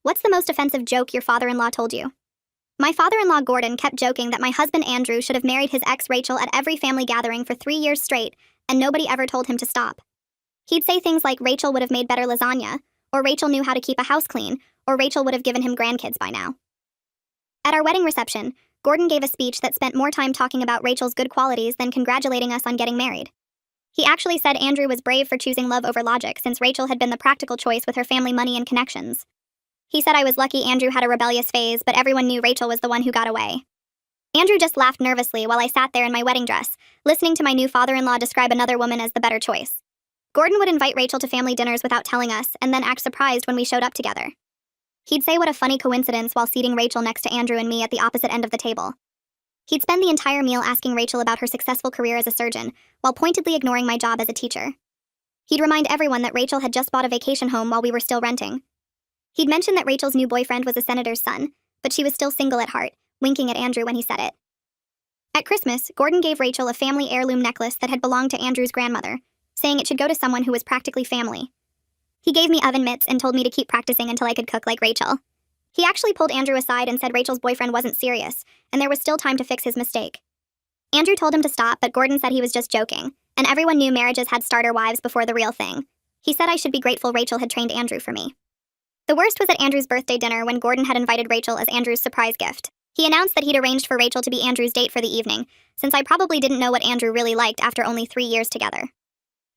What's the most offensive joke your father-in-law told you? My father-in-law Gordon kept joking that my husband Andrew should have married his ex Rachel at every family gathering for 3 years straight, and nobody ever told him to stop. He'd say things like Rachel would have made better lasagna, or Rachel knew how to keep a house clean, or Rachel would have given him grandkids by now. At our wedding reception, Gordon gave a speech that spent more time talking about Rachel's good qualities than congratulating us on getting married. He actually said Andrew was brave for choosing love over logic since Rachel had been the practical choice with her family money and connections. He said I was lucky Andrew had a rebellious phase, but everyone knew Rachel was the one who got away. Andrew just laughed nervously while I sat there in my wedding dress, listening to my new father-in-law describe another woman as the better choice. Gordon would invite Rachel to family dinners without telling us, and then act surprised when we showed up together. He'd say what a funny coincidence while seating Rachel next to Andrew and me at the opposite end of the table. He'd spend the entire meal asking Rachel about her successful career as a surgeon, while pointedly ignoring my job as a teacher. He'd remind everyone that Rachel had just bought a vacation home while we were still renting. He'd mention that Rachel's new boyfriend was a senator's son, but she was still single at heart, winking at Andrew when he said it. At Christmas, Gordon gave Rachel a family heirloom necklace that had belonged to Andrew's grandmother, saying it should go to someone who was practically family. He gave me oven mitts and told me to keep practicing until I could cook like Rachel. He actually pulled Andrew aside and said Rachel's boyfriend wasn't serious, and there was still time to fix his mistake. Andrew told him to stop, but Gordon said he was just joking, and everyone knew marriages had starter wives before the real thing. He said I should be grateful Rachel had trained Andrew for me. The worst was at Andrew's birthday dinner when Gordon had invited Rachel as Andrew's surprise gift. He announced that he'd arranged for Rachel to be Andrew's date for the evening, since I probably didn't know what Andrew really liked after only 3 years together.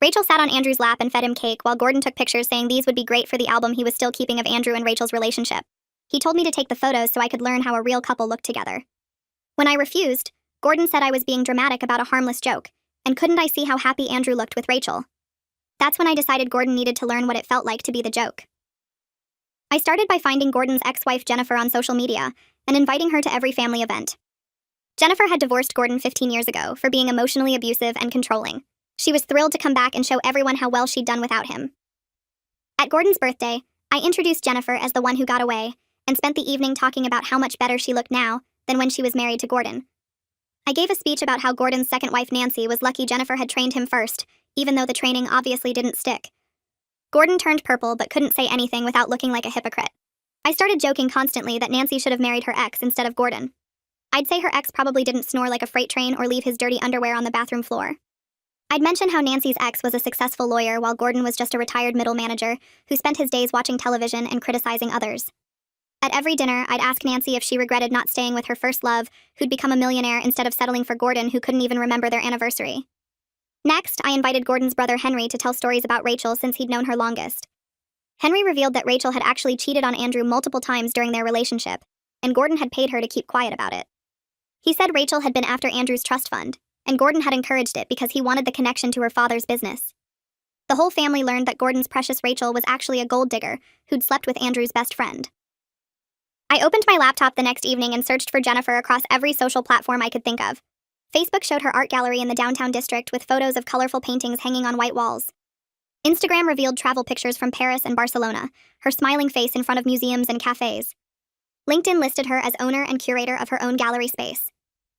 Rachel sat on Andrew's lap and fed him cake while Gordon took pictures saying these would be great for the album he was still keeping of Andrew and Rachel's relationship. He told me to take the photos so I could learn how a real couple looked together. When I refused, Gordon said I was being dramatic about a harmless joke, and couldn't I see how happy Andrew looked with Rachel? That's when I decided Gordon needed to learn what it felt like to be the joke. I started by finding Gordon's ex-wife Jennifer on social media and inviting her to every family event. Jennifer had divorced Gordon 15 years ago for being emotionally abusive and controlling. She was thrilled to come back and show everyone how well she'd done without him. At Gordon's birthday, I introduced Jennifer as the one who got away and spent the evening talking about how much better she looked now than when she was married to Gordon. I gave a speech about how Gordon's second wife Nancy was lucky Jennifer had trained him first, even though the training obviously didn't stick. Gordon turned purple but couldn't say anything without looking like a hypocrite. I started joking constantly that Nancy should have married her ex instead of Gordon. I'd say her ex probably didn't snore like a freight train or leave his dirty underwear on the bathroom floor. I'd mention how Nancy's ex was a successful lawyer while Gordon was just a retired middle manager who spent his days watching television and criticizing others. At every dinner, I'd ask Nancy if she regretted not staying with her first love, who'd become a millionaire instead of settling for Gordon, who couldn't even remember their anniversary. Next, I invited Gordon's brother Henry to tell stories about Rachel since he'd known her longest. Henry revealed that Rachel had actually cheated on Andrew multiple times during their relationship, and Gordon had paid her to keep quiet about it. He said Rachel had been after Andrew's trust fund, and Gordon had encouraged it because he wanted the connection to her father's business. The whole family learned that Gordon's precious Rachel was actually a gold digger who'd slept with Andrew's best friend. I opened my laptop the next evening and searched for Jennifer across every social platform I could think of. Facebook showed her art gallery in the downtown district with photos of colorful paintings hanging on white walls. Instagram revealed travel pictures from Paris and Barcelona, her smiling face in front of museums and cafes. LinkedIn listed her as owner and curator of her own gallery space.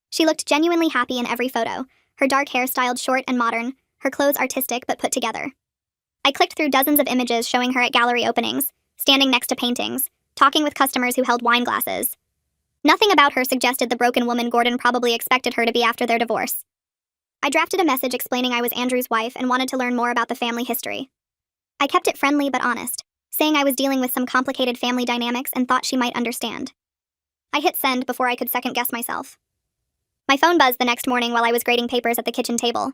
She looked genuinely happy in every photo, her dark hair styled short and modern, her clothes artistic but put together. I clicked through dozens of images showing her at gallery openings, standing next to paintings, talking with customers who held wine glasses. Nothing about her suggested the broken woman Gordon probably expected her to be after their divorce. I drafted a message explaining I was Andrew's wife and wanted to learn more about the family history. I kept it friendly but honest, saying I was dealing with some complicated family dynamics and thought she might understand. I hit send before I could second-guess myself. My phone buzzed the next morning while I was grading papers at the kitchen table.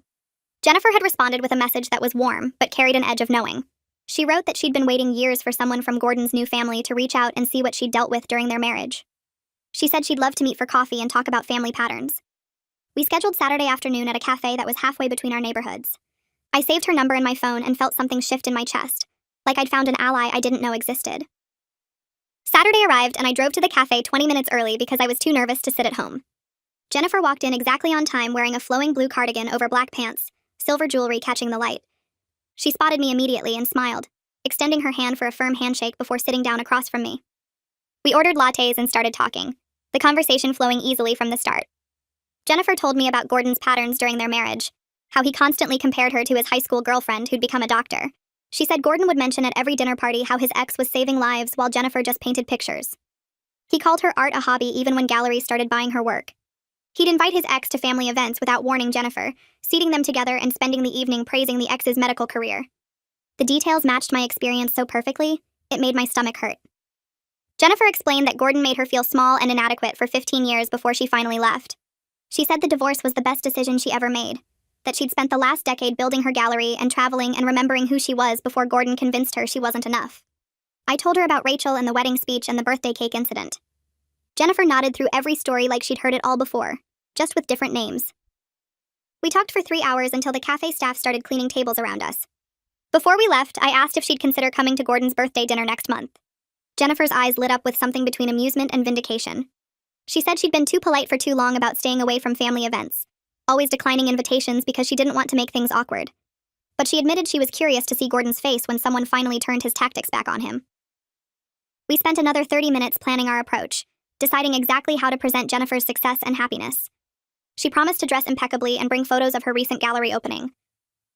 Jennifer had responded with a message that was warm, but carried an edge of knowing. She wrote that she'd been waiting years for someone from Gordon's new family to reach out and see what she'd dealt with during their marriage. She said she'd love to meet for coffee and talk about family patterns. We scheduled Saturday afternoon at a cafe that was halfway between our neighborhoods. I saved her number in my phone and felt something shift in my chest, like I'd found an ally I didn't know existed. Saturday arrived and I drove to the cafe 20 minutes early because I was too nervous to sit at home. Jennifer walked in exactly on time wearing a flowing blue cardigan over black pants, silver jewelry catching the light. She spotted me immediately and smiled, extending her hand for a firm handshake before sitting down across from me. We ordered lattes and started talking, the conversation flowing easily from the start. Jennifer told me about Gordon's patterns during their marriage, how he constantly compared her to his high school girlfriend who'd become a doctor, She said Gordon would mention at every dinner party how his ex was saving lives while Jennifer just painted pictures. He called her art a hobby even when galleries started buying her work. He'd invite his ex to family events without warning Jennifer, seating them together and spending the evening praising the ex's medical career. The details matched my experience so perfectly, it made my stomach hurt. Jennifer explained that Gordon made her feel small and inadequate for 15 years before she finally left. She said the divorce was the best decision she ever made, that she'd spent the last decade building her gallery and traveling and remembering who she was before Gordon convinced her she wasn't enough. I told her about Rachel and the wedding speech and the birthday cake incident. Jennifer nodded through every story like she'd heard it all before, just with different names. We talked for 3 hours until the cafe staff started cleaning tables around us. Before we left, I asked if she'd consider coming to Gordon's birthday dinner next month. Jennifer's eyes lit up with something between amusement and vindication. She said she'd been too polite for too long about staying away from family events, always declining invitations because she didn't want to make things awkward. But she admitted she was curious to see Gordon's face when someone finally turned his tactics back on him. We spent another 30 minutes planning our approach, deciding exactly how to present Jennifer's success and happiness. She promised to dress impeccably and bring photos of her recent gallery opening.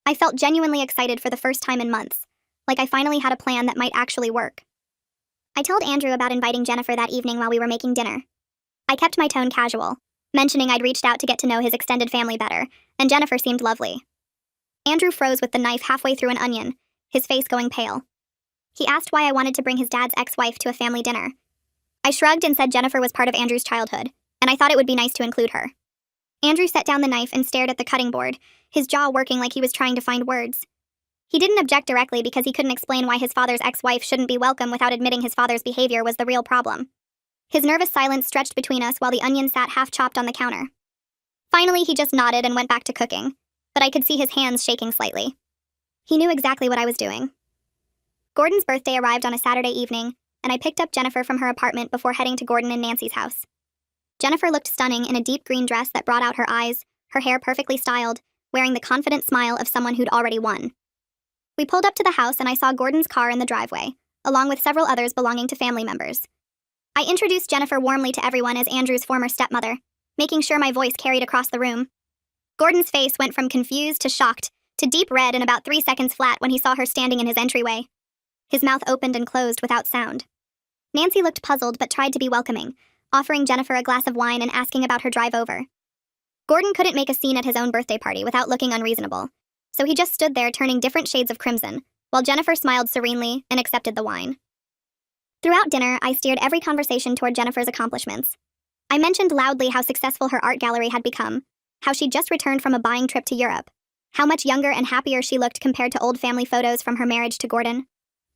I felt genuinely excited for the first time in months, like I finally had a plan that might actually work. I told Andrew about inviting Jennifer that evening while we were making dinner. I kept my tone casual, mentioning I'd reached out to get to know his extended family better, and Jennifer seemed lovely. Andrew froze with the knife halfway through an onion, his face going pale. He asked why I wanted to bring his dad's ex-wife to a family dinner. I shrugged and said Jennifer was part of Andrew's childhood, and I thought it would be nice to include her. Andrew set down the knife and stared at the cutting board, his jaw working like he was trying to find words. He didn't object directly because he couldn't explain why his father's ex-wife shouldn't be welcome without admitting his father's behavior was the real problem. His nervous silence stretched between us while the onion sat half-chopped on the counter. Finally, he just nodded and went back to cooking, but I could see his hands shaking slightly. He knew exactly what I was doing. Gordon's birthday arrived on a Saturday evening, and I picked up Jennifer from her apartment before heading to Gordon and Nancy's house. Jennifer looked stunning in a deep green dress that brought out her eyes, her hair perfectly styled, wearing the confident smile of someone who'd already won. We pulled up to the house and I saw Gordon's car in the driveway, along with several others belonging to family members. I introduced Jennifer warmly to everyone as Andrew's former stepmother, making sure my voice carried across the room. Gordon's face went from confused to shocked to deep red in about 3 seconds flat when he saw her standing in his entryway. His mouth opened and closed without sound. Nancy looked puzzled but tried to be welcoming, offering Jennifer a glass of wine and asking about her drive over. Gordon couldn't make a scene at his own birthday party without looking unreasonable, so he just stood there turning different shades of crimson, while Jennifer smiled serenely and accepted the wine. Throughout dinner, I steered every conversation toward Jennifer's accomplishments. I mentioned loudly how successful her art gallery had become, how she'd just returned from a buying trip to Europe, how much younger and happier she looked compared to old family photos from her marriage to Gordon.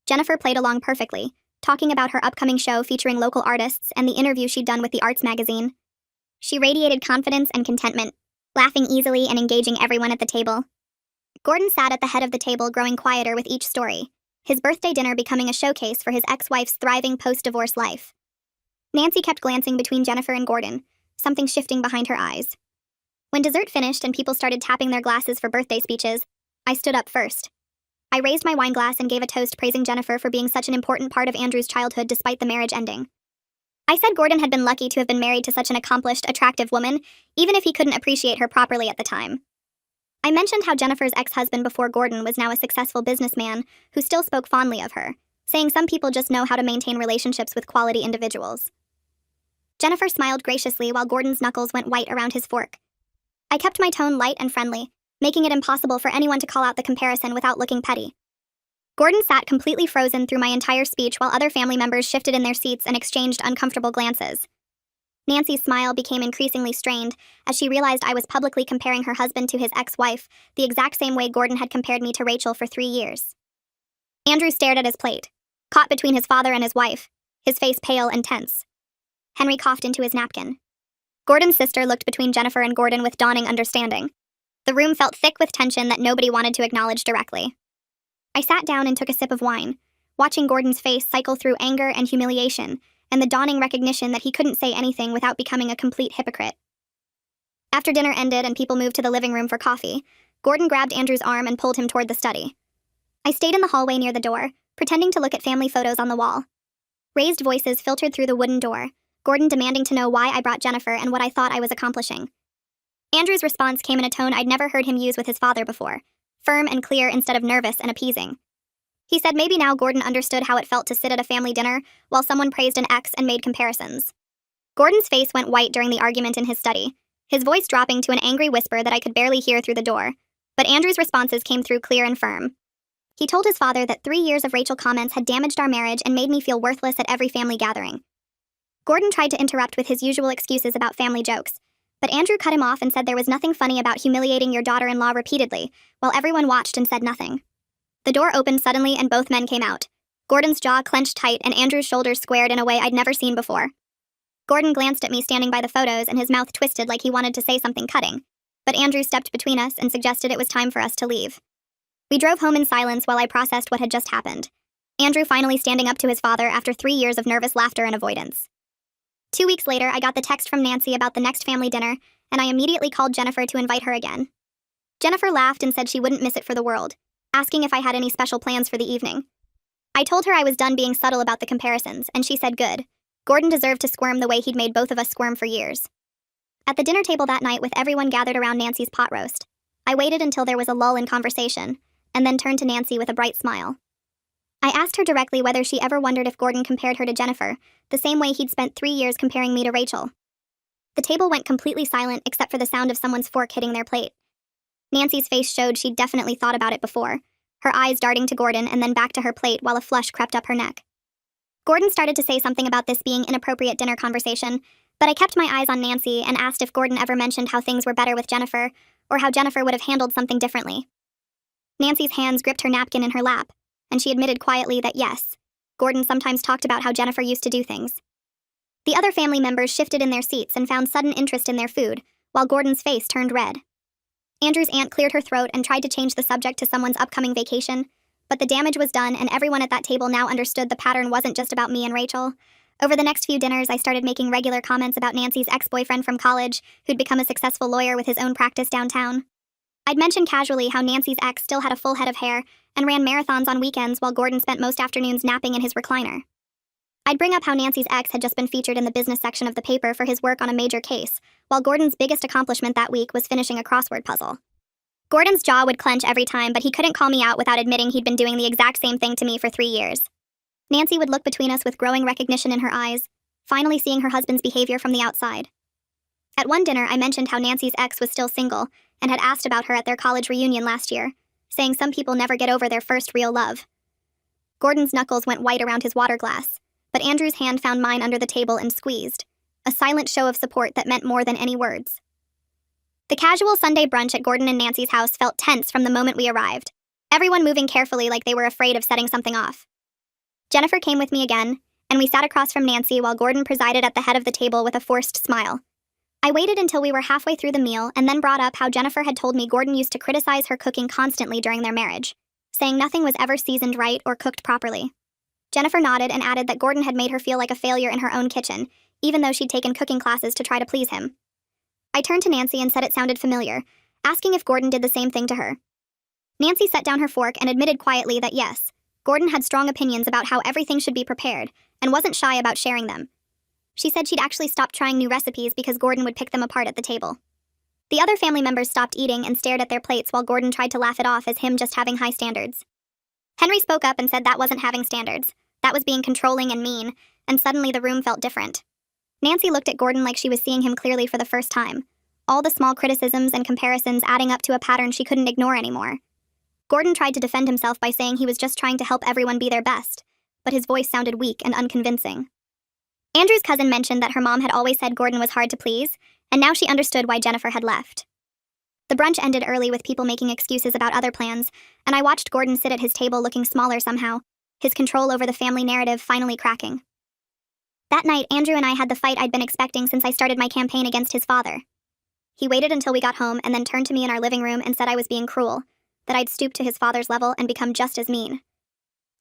Jennifer played along perfectly, talking about her upcoming show featuring local artists and the interview she'd done with the arts magazine. She radiated confidence and contentment, laughing easily and engaging everyone at the table. Gordon sat at the head of the table, growing quieter with each story, his birthday dinner becoming a showcase for his ex-wife's thriving post-divorce life. Nancy kept glancing between Jennifer and Gordon, something shifting behind her eyes. When dessert finished and people started tapping their glasses for birthday speeches, I stood up first. I raised my wine glass and gave a toast praising Jennifer for being such an important part of Andrew's childhood despite the marriage ending. I said Gordon had been lucky to have been married to such an accomplished, attractive woman, even if he couldn't appreciate her properly at the time. I mentioned how Jennifer's ex-husband before Gordon was now a successful businessman who still spoke fondly of her, saying some people just know how to maintain relationships with quality individuals. Jennifer smiled graciously while Gordon's knuckles went white around his fork. I kept my tone light and friendly, making it impossible for anyone to call out the comparison without looking petty. Gordon sat completely frozen through my entire speech while other family members shifted in their seats and exchanged uncomfortable glances. Nancy's smile became increasingly strained as she realized I was publicly comparing her husband to his ex-wife, the exact same way Gordon had compared me to Rachel for 3 years. Andrew stared at his plate, caught between his father and his wife, his face pale and tense. Henry coughed into his napkin. Gordon's sister looked between Jennifer and Gordon with dawning understanding. The room felt thick with tension that nobody wanted to acknowledge directly. I sat down and took a sip of wine, watching Gordon's face cycle through anger and humiliation, and the dawning recognition that he couldn't say anything without becoming a complete hypocrite. After dinner ended and people moved to the living room for coffee, Gordon grabbed Andrew's arm and pulled him toward the study. I stayed in the hallway near the door, pretending to look at family photos on the wall. Raised voices filtered through the wooden door, Gordon demanding to know why I brought Jennifer and what I thought I was accomplishing. Andrew's response came in a tone I'd never heard him use with his father before, firm and clear instead of nervous and appeasing. He said maybe now Gordon understood how it felt to sit at a family dinner while someone praised an ex and made comparisons. Gordon's face went white during the argument in his study, his voice dropping to an angry whisper that I could barely hear through the door. But Andrew's responses came through clear and firm. He told his father that 3 years of Rachel comments had damaged our marriage and made me feel worthless at every family gathering. Gordon tried to interrupt with his usual excuses about family jokes, but Andrew cut him off and said there was nothing funny about humiliating your daughter-in-law repeatedly, while everyone watched and said nothing. The door opened suddenly and both men came out. Gordon's jaw clenched tight and Andrew's shoulders squared in a way I'd never seen before. Gordon glanced at me standing by the photos and his mouth twisted like he wanted to say something cutting, but Andrew stepped between us and suggested it was time for us to leave. We drove home in silence while I processed what had just happened. Andrew finally standing up to his father after 3 years of nervous laughter and avoidance. 2 weeks later, I got the text from Nancy about the next family dinner, and I immediately called Jennifer to invite her again. Jennifer laughed and said she wouldn't miss it for the world, asking if I had any special plans for the evening. I told her I was done being subtle about the comparisons, and she said good. Gordon deserved to squirm the way he'd made both of us squirm for years. At the dinner table that night with everyone gathered around Nancy's pot roast, I waited until there was a lull in conversation, and then turned to Nancy with a bright smile. I asked her directly whether she ever wondered if Gordon compared her to Jennifer, the same way he'd spent 3 years comparing me to Rachel. The table went completely silent except for the sound of someone's fork hitting their plate. Nancy's face showed she'd definitely thought about it before, her eyes darting to Gordon and then back to her plate while a flush crept up her neck. Gordon started to say something about this being inappropriate dinner conversation, but I kept my eyes on Nancy and asked if Gordon ever mentioned how things were better with Jennifer, or how Jennifer would have handled something differently. Nancy's hands gripped her napkin in her lap, and she admitted quietly that yes, Gordon sometimes talked about how Jennifer used to do things. The other family members shifted in their seats and found sudden interest in their food, while Gordon's face turned red. Andrew's aunt cleared her throat and tried to change the subject to someone's upcoming vacation, but the damage was done and everyone at that table now understood the pattern wasn't just about me and Rachel. Over the next few dinners, I started making regular comments about Nancy's ex-boyfriend from college, who'd become a successful lawyer with his own practice downtown. I'd mention casually how Nancy's ex still had a full head of hair and ran marathons on weekends while Gordon spent most afternoons napping in his recliner. I'd bring up how Nancy's ex had just been featured in the business section of the paper for his work on a major case, while Gordon's biggest accomplishment that week was finishing a crossword puzzle. Gordon's jaw would clench every time, but he couldn't call me out without admitting he'd been doing the exact same thing to me for 3 years. Nancy would look between us with growing recognition in her eyes, finally seeing her husband's behavior from the outside. At one dinner, I mentioned how Nancy's ex was still single and had asked about her at their college reunion last year, saying some people never get over their first real love. Gordon's knuckles went white around his water glass, but Andrew's hand found mine under the table and squeezed, a silent show of support that meant more than any words. The casual Sunday brunch at Gordon and Nancy's house felt tense from the moment we arrived, everyone moving carefully like they were afraid of setting something off. Jennifer came with me again, and we sat across from Nancy while Gordon presided at the head of the table with a forced smile. I waited until we were halfway through the meal and then brought up how Jennifer had told me Gordon used to criticize her cooking constantly during their marriage, saying nothing was ever seasoned right or cooked properly. Jennifer nodded and added that Gordon had made her feel like a failure in her own kitchen, even though she'd taken cooking classes to try to please him. I turned to Nancy and said it sounded familiar, asking if Gordon did the same thing to her. Nancy set down her fork and admitted quietly that yes, Gordon had strong opinions about how everything should be prepared and wasn't shy about sharing them. She said she'd actually stopped trying new recipes because Gordon would pick them apart at the table. The other family members stopped eating and stared at their plates while Gordon tried to laugh it off as him just having high standards. Henry spoke up and said that wasn't having standards, that was being controlling and mean, and suddenly the room felt different. Nancy looked at Gordon like she was seeing him clearly for the first time, all the small criticisms and comparisons adding up to a pattern she couldn't ignore anymore. Gordon tried to defend himself by saying he was just trying to help everyone be their best, but his voice sounded weak and unconvincing. Andrew's cousin mentioned that her mom had always said Gordon was hard to please, and now she understood why Jennifer had left. The brunch ended early with people making excuses about other plans, and I watched Gordon sit at his table looking smaller somehow, his control over the family narrative finally cracking. That night, Andrew and I had the fight I'd been expecting since I started my campaign against his father. He waited until we got home and then turned to me in our living room and said I was being cruel, that I'd stooped to his father's level and become just as mean.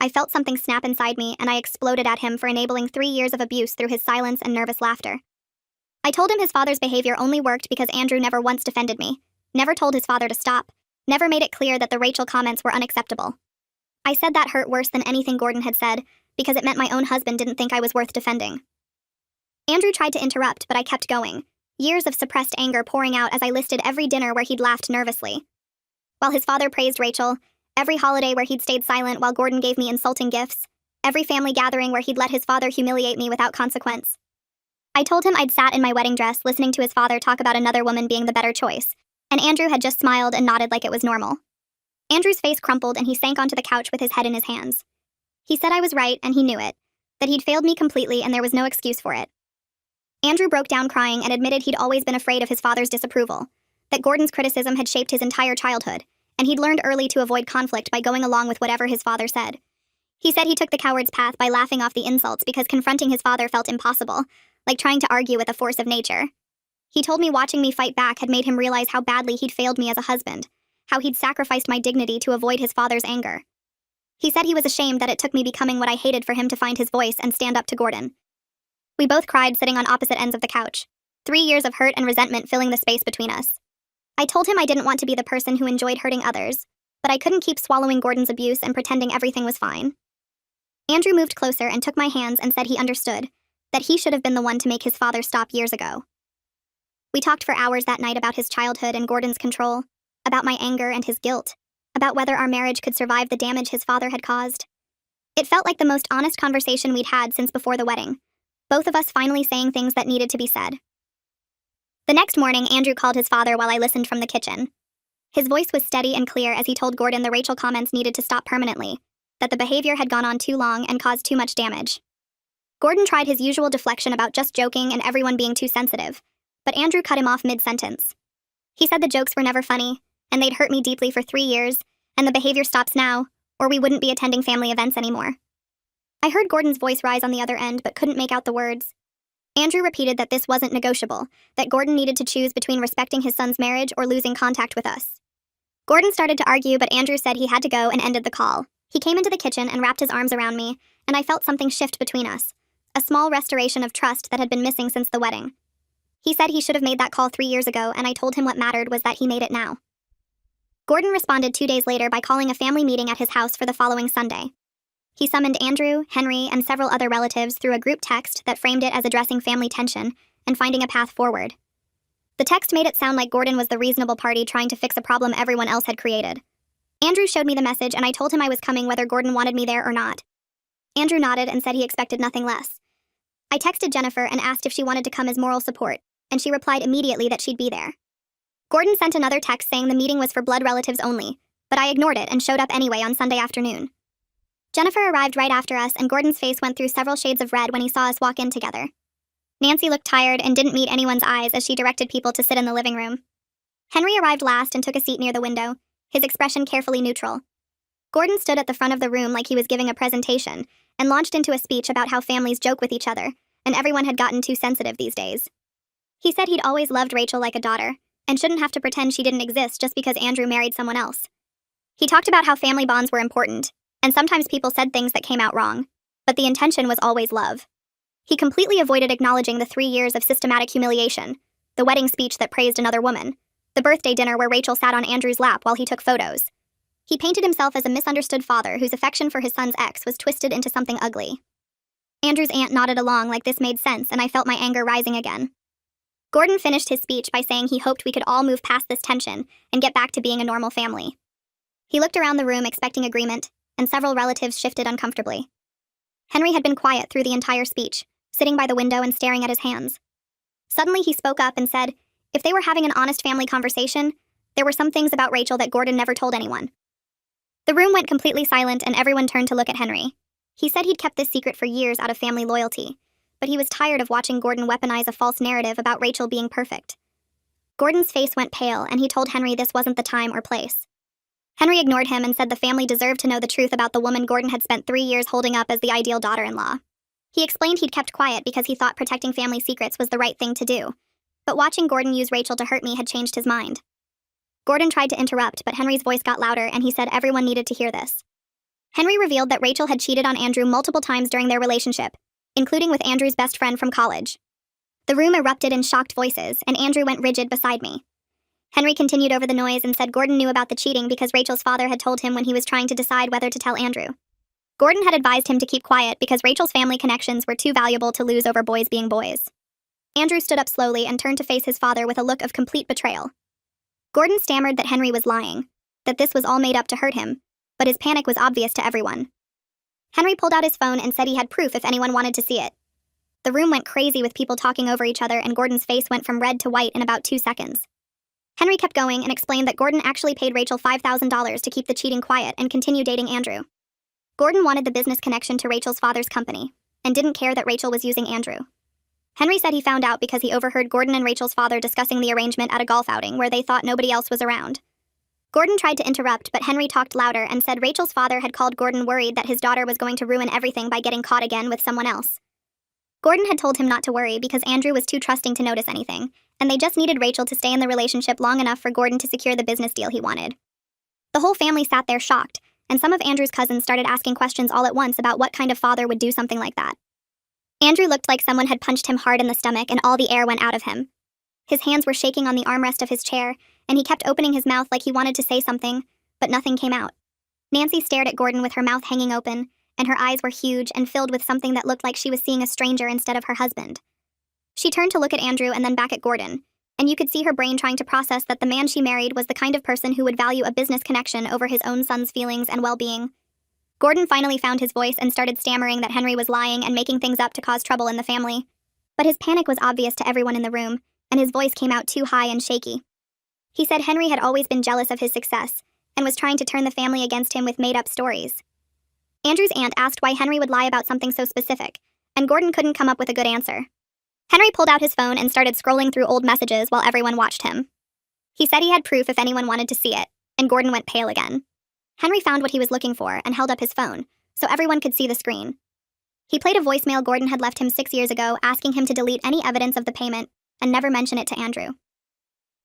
I felt something snap inside me, and I exploded at him for enabling 3 years of abuse through his silence and nervous laughter. I told him his father's behavior only worked because Andrew never once defended me, never told his father to stop, never made it clear that the Rachel comments were unacceptable. I said that hurt worse than anything Gordon had said, because it meant my own husband didn't think I was worth defending. Andrew tried to interrupt, but I kept going, years of suppressed anger pouring out as I listed every dinner where he'd laughed nervously. While his father praised Rachel, Every holiday where he'd stayed silent while Gordon gave me insulting gifts. Every family gathering where he'd let his father humiliate me without consequence. I told him I'd sat in my wedding dress listening to his father talk about another woman being the better choice, and Andrew had just smiled and nodded like it was normal. Andrew's face crumpled and he sank onto the couch with his head in his hands. He said I was right and he knew it, that he'd failed me completely and there was no excuse for it. Andrew broke down crying and admitted he'd always been afraid of his father's disapproval, that Gordon's criticism had shaped his entire childhood, and he'd learned early to avoid conflict by going along with whatever his father said. He said he took the coward's path by laughing off the insults because confronting his father felt impossible, like trying to argue with a force of nature. He told me watching me fight back had made him realize how badly he'd failed me as a husband, how he'd sacrificed my dignity to avoid his father's anger. He said he was ashamed that it took me becoming what I hated for him to find his voice and stand up to Gordon. We both cried sitting on opposite ends of the couch, 3 years of hurt and resentment filling the space between us. I told him I didn't want to be the person who enjoyed hurting others, but I couldn't keep swallowing Gordon's abuse and pretending everything was fine. Andrew moved closer and took my hands and said he understood, that he should have been the one to make his father stop years ago. We talked for hours that night about his childhood and Gordon's control, about my anger and his guilt, about whether our marriage could survive the damage his father had caused. It felt like the most honest conversation we'd had since before the wedding, both of us finally saying things that needed to be said. The next morning, Andrew called his father while I listened from the kitchen. His voice was steady and clear as he told Gordon the Rachel comments needed to stop permanently, that the behavior had gone on too long and caused too much damage. Gordon tried his usual deflection about just joking and everyone being too sensitive, but Andrew cut him off mid-sentence. He said the jokes were never funny, and they'd hurt me deeply for 3 years, and the behavior stops now, or we wouldn't be attending family events anymore. I heard Gordon's voice rise on the other end but couldn't make out the words. Andrew repeated that this wasn't negotiable, that Gordon needed to choose between respecting his son's marriage or losing contact with us. Gordon started to argue, but Andrew said he had to go and ended the call. He came into the kitchen and wrapped his arms around me, and I felt something shift between us, a small restoration of trust that had been missing since the wedding. He said he should have made that call 3 years ago, and I told him what mattered was that he made it now. Gordon responded 2 days later by calling a family meeting at his house for the following Sunday. He summoned Andrew, Henry, and several other relatives through a group text that framed it as addressing family tension and finding a path forward. The text made it sound like Gordon was the reasonable party trying to fix a problem everyone else had created. Andrew showed me the message and I told him I was coming whether Gordon wanted me there or not. Andrew nodded and said he expected nothing less. I texted Jennifer and asked if she wanted to come as moral support, and she replied immediately that she'd be there. Gordon sent another text saying the meeting was for blood relatives only, but I ignored it and showed up anyway on Sunday afternoon. Jennifer arrived right after us, and Gordon's face went through several shades of red when he saw us walk in together. Nancy looked tired and didn't meet anyone's eyes as she directed people to sit in the living room. Henry arrived last and took a seat near the window, his expression carefully neutral. Gordon stood at the front of the room like he was giving a presentation and launched into a speech about how families joke with each other, and everyone had gotten too sensitive these days. He said he'd always loved Rachel like a daughter, and shouldn't have to pretend she didn't exist just because Andrew married someone else. He talked about how family bonds were important, and sometimes people said things that came out wrong, but the intention was always love. He completely avoided acknowledging the 3 years of systematic humiliation, the wedding speech that praised another woman, the birthday dinner where Rachel sat on Andrew's lap while he took photos. He painted himself as a misunderstood father whose affection for his son's ex was twisted into something ugly. Andrew's aunt nodded along like this made sense, and I felt my anger rising again. Gordon finished his speech by saying he hoped we could all move past this tension and get back to being a normal family. He looked around the room expecting agreement, and several relatives shifted uncomfortably. Henry had been quiet through the entire speech, sitting by the window and staring at his hands. Suddenly he spoke up and said, if they were having an honest family conversation, there were some things about Rachel that Gordon never told anyone. The room went completely silent and everyone turned to look at Henry. He said he'd kept this secret for years out of family loyalty, but he was tired of watching Gordon weaponize a false narrative about Rachel being perfect. Gordon's face went pale and he told Henry this wasn't the time or place. Henry ignored him and said the family deserved to know the truth about the woman Gordon had spent 3 years holding up as the ideal daughter-in-law. He explained he'd kept quiet because he thought protecting family secrets was the right thing to do, but watching Gordon use Rachel to hurt me had changed his mind. Gordon tried to interrupt, but Henry's voice got louder and he said everyone needed to hear this. Henry revealed that Rachel had cheated on Andrew multiple times during their relationship, including with Andrew's best friend from college. The room erupted in shocked voices, and Andrew went rigid beside me. Henry continued over the noise and said Gordon knew about the cheating because Rachel's father had told him when he was trying to decide whether to tell Andrew. Gordon had advised him to keep quiet because Rachel's family connections were too valuable to lose over boys being boys. Andrew stood up slowly and turned to face his father with a look of complete betrayal. Gordon stammered that Henry was lying, that this was all made up to hurt him, but his panic was obvious to everyone. Henry pulled out his phone and said he had proof if anyone wanted to see it. The room went crazy with people talking over each other, and Gordon's face went from red to white in about 2 seconds. Henry kept going and explained that Gordon actually paid Rachel $5,000 to keep the cheating quiet and continue dating Andrew. Gordon wanted the business connection to Rachel's father's company, and didn't care that Rachel was using Andrew. Henry said he found out because he overheard Gordon and Rachel's father discussing the arrangement at a golf outing where they thought nobody else was around. Gordon tried to interrupt, but Henry talked louder and said Rachel's father had called Gordon worried that his daughter was going to ruin everything by getting caught again with someone else. Gordon had told him not to worry because Andrew was too trusting to notice anything, and they just needed Rachel to stay in the relationship long enough for Gordon to secure the business deal he wanted. The whole family sat there shocked, and some of Andrew's cousins started asking questions all at once about what kind of father would do something like that. Andrew looked like someone had punched him hard in the stomach and all the air went out of him. His hands were shaking on the armrest of his chair, and he kept opening his mouth like he wanted to say something, but nothing came out. Nancy stared at Gordon with her mouth hanging open, and her eyes were huge and filled with something that looked like she was seeing a stranger instead of her husband. She turned to look at Andrew and then back at Gordon, and you could see her brain trying to process that the man she married was the kind of person who would value a business connection over his own son's feelings and well-being. Gordon finally found his voice and started stammering that Henry was lying and making things up to cause trouble in the family. But his panic was obvious to everyone in the room, and his voice came out too high and shaky. He said Henry had always been jealous of his success, and was trying to turn the family against him with made-up stories. Andrew's aunt asked why Henry would lie about something so specific, and Gordon couldn't come up with a good answer. Henry pulled out his phone and started scrolling through old messages while everyone watched him. He said he had proof if anyone wanted to see it, and Gordon went pale again. Henry found what he was looking for and held up his phone, so everyone could see the screen. He played a voicemail Gordon had left him 6 years ago asking him to delete any evidence of the payment and never mention it to Andrew.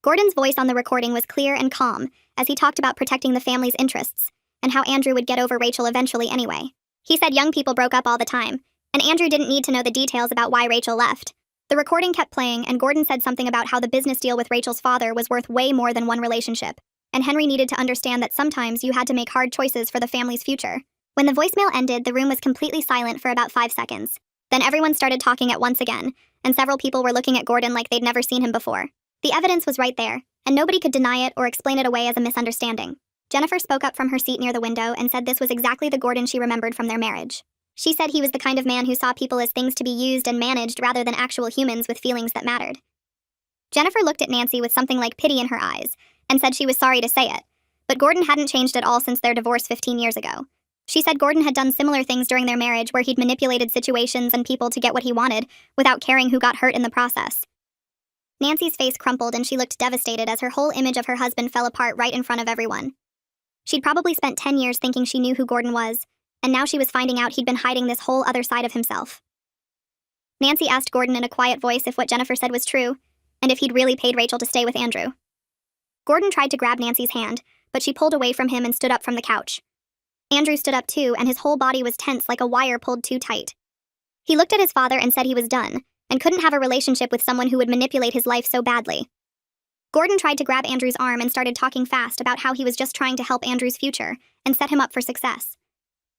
Gordon's voice on the recording was clear and calm as he talked about protecting the family's interests and how Andrew would get over Rachel eventually anyway. He said young people broke up all the time, and Andrew didn't need to know the details about why Rachel left. The recording kept playing, and Gordon said something about how the business deal with Rachel's father was worth way more than one relationship, and Henry needed to understand that sometimes you had to make hard choices for the family's future. When the voicemail ended, the room was completely silent for about 5 seconds. Then everyone started talking at once again, and several people were looking at Gordon like they'd never seen him before. The evidence was right there, and nobody could deny it or explain it away as a misunderstanding. Jennifer spoke up from her seat near the window and said this was exactly the Gordon she remembered from their marriage. She said he was the kind of man who saw people as things to be used and managed rather than actual humans with feelings that mattered. Jennifer looked at Nancy with something like pity in her eyes and said she was sorry to say it, but Gordon hadn't changed at all since their divorce 15 years ago. She said Gordon had done similar things during their marriage where he'd manipulated situations and people to get what he wanted without caring who got hurt in the process. Nancy's face crumpled and she looked devastated as her whole image of her husband fell apart right in front of everyone. She'd probably spent 10 years thinking she knew who Gordon was, and now she was finding out he'd been hiding this whole other side of himself. Nancy asked Gordon in a quiet voice if what Jennifer said was true, and if he'd really paid Rachel to stay with Andrew. Gordon tried to grab Nancy's hand, but she pulled away from him and stood up from the couch. Andrew stood up too, and his whole body was tense like a wire pulled too tight. He looked at his father and said he was done, and couldn't have a relationship with someone who would manipulate his life so badly. Gordon tried to grab Andrew's arm and started talking fast about how he was just trying to help Andrew's future and set him up for success.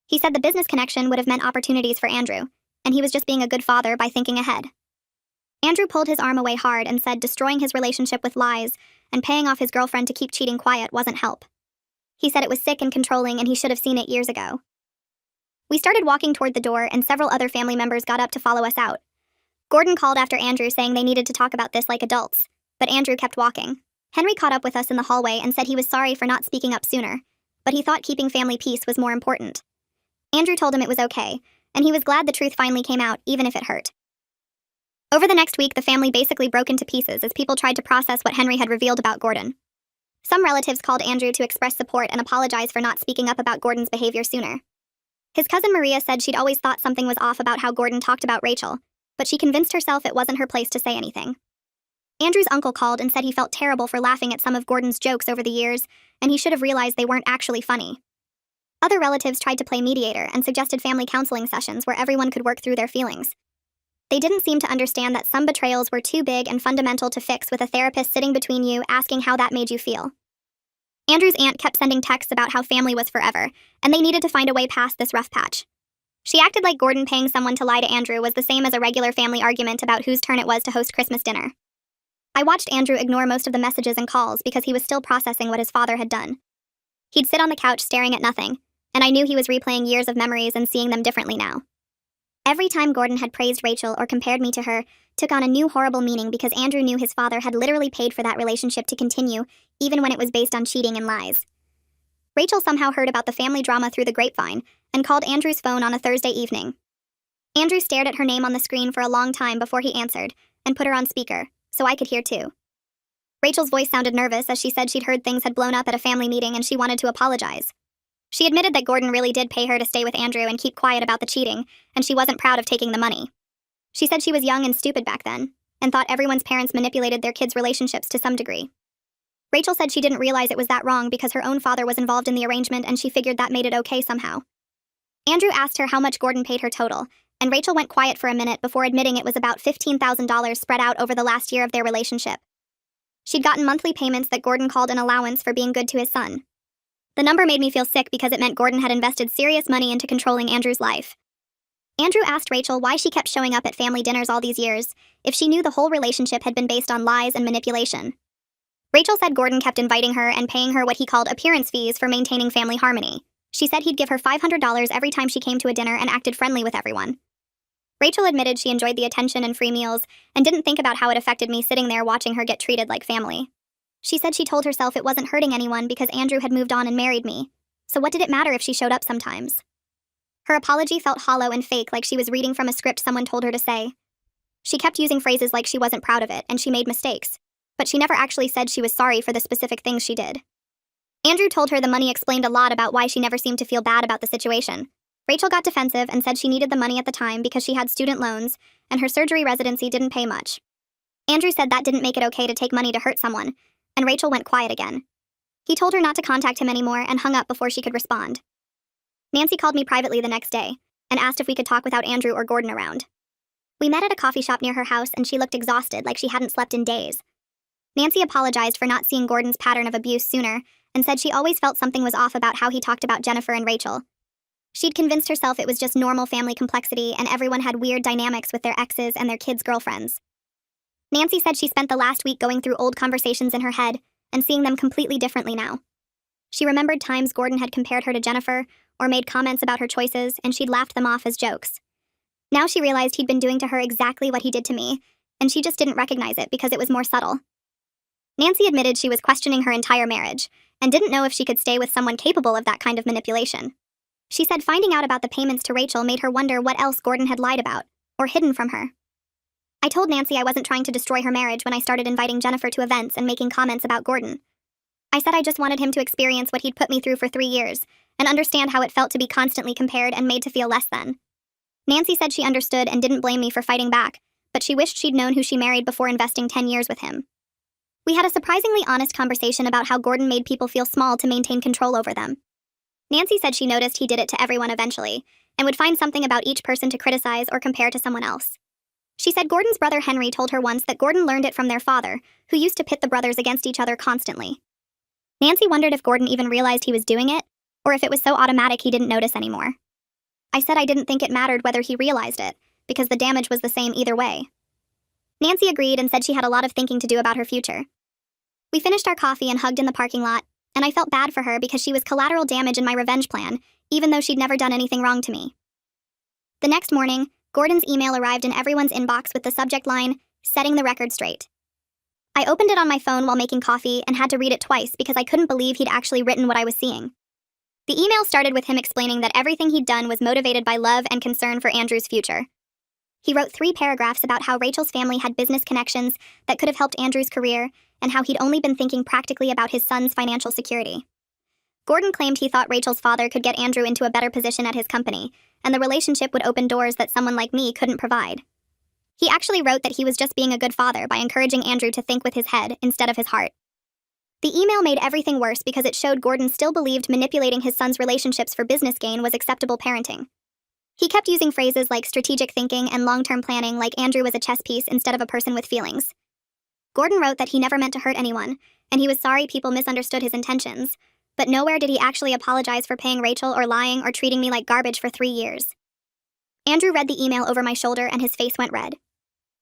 He said the business connection would have meant opportunities for Andrew, and he was just being a good father by thinking ahead. Andrew pulled his arm away hard and said destroying his relationship with lies and paying off his girlfriend to keep cheating quiet wasn't help. He said it was sick and controlling and he should have seen it years ago. We started walking toward the door and several other family members got up to follow us out. Gordon called after Andrew saying they needed to talk about this like adults, but Andrew kept walking. Henry caught up with us in the hallway and said he was sorry for not speaking up sooner, but he thought keeping family peace was more important. Andrew told him it was okay, and he was glad the truth finally came out, even if it hurt. Over the next week, the family basically broke into pieces as people tried to process what Henry had revealed about Gordon. Some relatives called Andrew to express support and apologize for not speaking up about Gordon's behavior sooner. His cousin Maria said she'd always thought something was off about how Gordon talked about Rachel, but she convinced herself it wasn't her place to say anything. Andrew's uncle called and said he felt terrible for laughing at some of Gordon's jokes over the years, and he should have realized they weren't actually funny. Other relatives tried to play mediator and suggested family counseling sessions where everyone could work through their feelings. They didn't seem to understand that some betrayals were too big and fundamental to fix with a therapist sitting between you asking how that made you feel. Andrew's aunt kept sending texts about how family was forever, and they needed to find a way past this rough patch. She acted like Gordon paying someone to lie to Andrew was the same as a regular family argument about whose turn it was to host Christmas dinner. I watched Andrew ignore most of the messages and calls because he was still processing what his father had done. He'd sit on the couch staring at nothing, and I knew he was replaying years of memories and seeing them differently now. Every time Gordon had praised Rachel or compared me to her took on a new horrible meaning because Andrew knew his father had literally paid for that relationship to continue, even when it was based on cheating and lies. Rachel somehow heard about the family drama through the grapevine and called Andrew's phone on a Thursday evening. Andrew stared at her name on the screen for a long time before he answered and put her on speaker, so I could hear too. Rachel's voice sounded nervous as she said she'd heard things had blown up at a family meeting and she wanted to apologize. She admitted that Gordon really did pay her to stay with Andrew and keep quiet about the cheating, and she wasn't proud of taking the money. She said she was young and stupid back then, and thought everyone's parents manipulated their kids' relationships to some degree. Rachel said she didn't realize it was that wrong because her own father was involved in the arrangement and she figured that made it okay somehow. Andrew asked her how much Gordon paid her total, and Rachel went quiet for a minute before admitting it was about $15,000 spread out over the last year of their relationship. She'd gotten monthly payments that Gordon called an allowance for being good to his son. The number made me feel sick because it meant Gordon had invested serious money into controlling Andrew's life. Andrew asked Rachel why she kept showing up at family dinners all these years, if she knew the whole relationship had been based on lies and manipulation. Rachel said Gordon kept inviting her and paying her what he called appearance fees for maintaining family harmony. She said he'd give her $500 every time she came to a dinner and acted friendly with everyone. Rachel admitted she enjoyed the attention and free meals and didn't think about how it affected me sitting there watching her get treated like family. She said she told herself it wasn't hurting anyone because Andrew had moved on and married me, so what did it matter if she showed up sometimes? Her apology felt hollow and fake, like she was reading from a script someone told her to say. She kept using phrases like she wasn't proud of it and she made mistakes, but she never actually said she was sorry for the specific things she did. Andrew told her the money explained a lot about why she never seemed to feel bad about the situation. Rachel got defensive and said she needed the money at the time because she had student loans and her surgery residency didn't pay much. Andrew said that didn't make it okay to take money to hurt someone, and Rachel went quiet again. He told her not to contact him anymore and hung up before she could respond. Nancy called me privately the next day and asked if we could talk without Andrew or Gordon around. We met at a coffee shop near her house and she looked exhausted, like she hadn't slept in days. Nancy apologized for not seeing Gordon's pattern of abuse sooner and said she always felt something was off about how he talked about Jennifer and Rachel. She'd convinced herself it was just normal family complexity and everyone had weird dynamics with their exes and their kids' girlfriends. Nancy said she spent the last week going through old conversations in her head and seeing them completely differently now. She remembered times Gordon had compared her to Jennifer or made comments about her choices, and she'd laughed them off as jokes. Now she realized he'd been doing to her exactly what he did to me, and she just didn't recognize it because it was more subtle. Nancy admitted she was questioning her entire marriage and didn't know if she could stay with someone capable of that kind of manipulation. She said finding out about the payments to Rachel made her wonder what else Gordon had lied about or hidden from her. I told Nancy I wasn't trying to destroy her marriage when I started inviting Jennifer to events and making comments about Gordon. I said I just wanted him to experience what he'd put me through for 3 years and understand how it felt to be constantly compared and made to feel less than. Nancy said she understood and didn't blame me for fighting back, but she wished she'd known who she married before investing 10 years with him. We had a surprisingly honest conversation about how Gordon made people feel small to maintain control over them. Nancy said she noticed he did it to everyone eventually and would find something about each person to criticize or compare to someone else. She said Gordon's brother Henry told her once that Gordon learned it from their father, who used to pit the brothers against each other constantly. Nancy wondered if Gordon even realized he was doing it, or if it was so automatic he didn't notice anymore. I said I didn't think it mattered whether he realized it, because the damage was the same either way. Nancy agreed and said she had a lot of thinking to do about her future. We finished our coffee and hugged in the parking lot, and I felt bad for her because she was collateral damage in my revenge plan, even though she'd never done anything wrong to me. The next morning, Gordon's email arrived in everyone's inbox with the subject line, "Setting the record straight." I opened it on my phone while making coffee and had to read it twice because I couldn't believe he'd actually written what I was seeing. The email started with him explaining that everything he'd done was motivated by love and concern for Andrew's future. He wrote 3 paragraphs about how Rachel's family had business connections that could have helped Andrew's career and how he'd only been thinking practically about his son's financial security. Gordon claimed he thought Rachel's father could get Andrew into a better position at his company, and the relationship would open doors that someone like me couldn't provide. He actually wrote that he was just being a good father by encouraging Andrew to think with his head instead of his heart. The email made everything worse because it showed Gordon still believed manipulating his son's relationships for business gain was acceptable parenting. He kept using phrases like strategic thinking and long-term planning like Andrew was a chess piece instead of a person with feelings. Gordon wrote that he never meant to hurt anyone, and he was sorry people misunderstood his intentions, but nowhere did he actually apologize for paying Rachel or lying or treating me like garbage for 3 years. Andrew read the email over my shoulder and his face went red.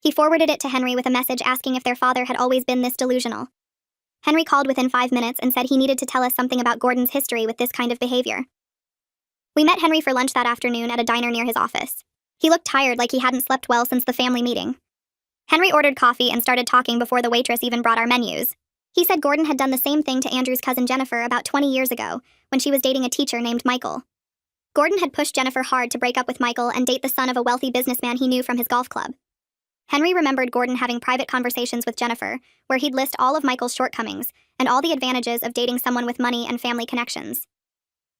He forwarded it to Henry with a message asking if their father had always been this delusional. Henry called within 5 minutes and said he needed to tell us something about Gordon's history with this kind of behavior. We met Henry for lunch that afternoon at a diner near his office. He looked tired, like he hadn't slept well since the family meeting. Henry ordered coffee and started talking before the waitress even brought our menus. He said Gordon had done the same thing to Andrew's cousin Jennifer about 20 years ago, when she was dating a teacher named Michael. Gordon had pushed Jennifer hard to break up with Michael and date the son of a wealthy businessman he knew from his golf club. Henry remembered Gordon having private conversations with Jennifer, where he'd list all of Michael's shortcomings and all the advantages of dating someone with money and family connections.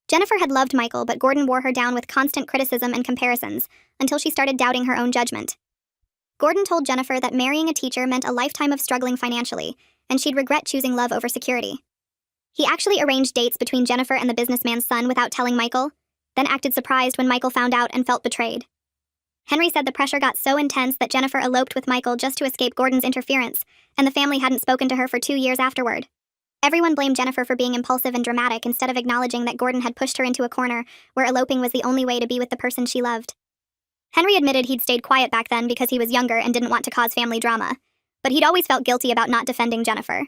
Jennifer had loved Michael, but Gordon wore her down with constant criticism and comparisons until she started doubting her own judgment. Gordon told Jennifer that marrying a teacher meant a lifetime of struggling financially, and she'd regret choosing love over security. He actually arranged dates between Jennifer and the businessman's son without telling Michael, then acted surprised when Michael found out and felt betrayed. Henry said the pressure got so intense that Jennifer eloped with Michael just to escape Gordon's interference, and the family hadn't spoken to her for 2 years afterward. Everyone blamed Jennifer for being impulsive and dramatic instead of acknowledging that Gordon had pushed her into a corner where eloping was the only way to be with the person she loved. Henry admitted he'd stayed quiet back then because he was younger and didn't want to cause family drama, but he'd always felt guilty about not defending Jennifer.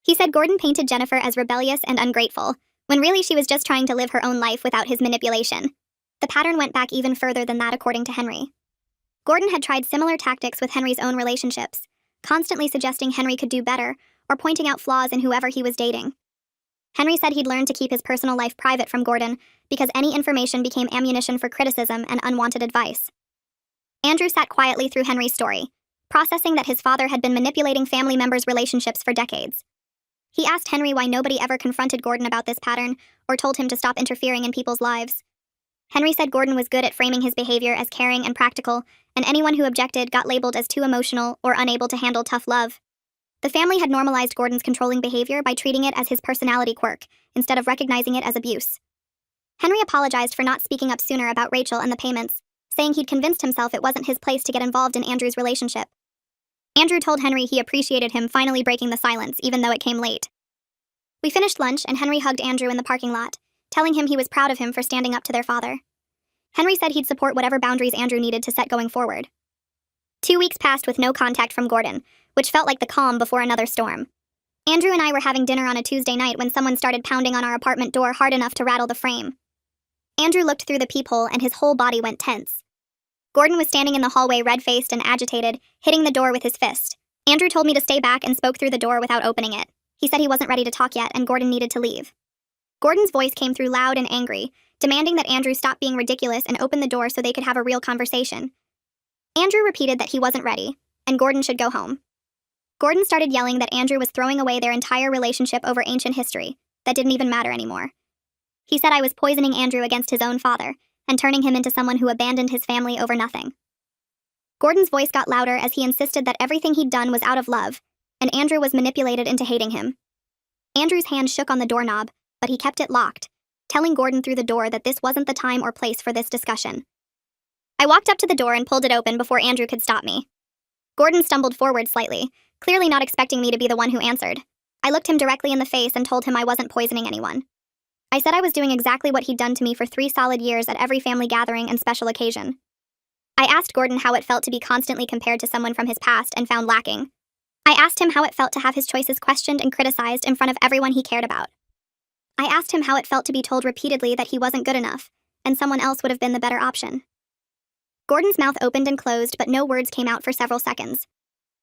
He said Gordon painted Jennifer as rebellious and ungrateful, when really she was just trying to live her own life without his manipulation. The pattern went back even further than that, according to Henry. Gordon had tried similar tactics with Henry's own relationships, constantly suggesting Henry could do better or pointing out flaws in whoever he was dating. Henry said he'd learned to keep his personal life private from Gordon because any information became ammunition for criticism and unwanted advice. Andrew sat quietly through Henry's story, processing that his father had been manipulating family members' relationships for decades. He asked Henry why nobody ever confronted Gordon about this pattern or told him to stop interfering in people's lives. Henry said Gordon was good at framing his behavior as caring and practical, and anyone who objected got labeled as too emotional or unable to handle tough love. The family had normalized Gordon's controlling behavior by treating it as his personality quirk, instead of recognizing it as abuse. Henry apologized for not speaking up sooner about Rachel and the payments, saying he'd convinced himself it wasn't his place to get involved in Andrew's relationship. Andrew told Henry he appreciated him finally breaking the silence, even though it came late. We finished lunch, and Henry hugged Andrew in the parking lot, telling him he was proud of him for standing up to their father. Henry said he'd support whatever boundaries Andrew needed to set going forward. 2 weeks passed with no contact from Gordon, which felt like the calm before another storm. Andrew and I were having dinner on a Tuesday night when someone started pounding on our apartment door hard enough to rattle the frame. Andrew looked through the peephole and his whole body went tense. Gordon was standing in the hallway, red-faced and agitated, hitting the door with his fist. Andrew told me to stay back and spoke through the door without opening it. He said he wasn't ready to talk yet and Gordon needed to leave. Gordon's voice came through loud and angry, demanding that Andrew stop being ridiculous and open the door so they could have a real conversation. Andrew repeated that he wasn't ready, and Gordon should go home. Gordon started yelling that Andrew was throwing away their entire relationship over ancient history that didn't even matter anymore. He said I was poisoning Andrew against his own father and turning him into someone who abandoned his family over nothing. Gordon's voice got louder as he insisted that everything he'd done was out of love, and Andrew was manipulated into hating him. Andrew's hand shook on the doorknob, but he kept it locked, telling Gordon through the door that this wasn't the time or place for this discussion. I walked up to the door and pulled it open before Andrew could stop me. Gordon stumbled forward slightly, clearly not expecting me to be the one who answered. I looked him directly in the face and told him I wasn't poisoning anyone. I said I was doing exactly what he'd done to me for 3 solid years at every family gathering and special occasion. I asked Gordon how it felt to be constantly compared to someone from his past and found lacking. I asked him how it felt to have his choices questioned and criticized in front of everyone he cared about. I asked him how it felt to be told repeatedly that he wasn't good enough, and someone else would have been the better option. Gordon's mouth opened and closed, but no words came out for several seconds.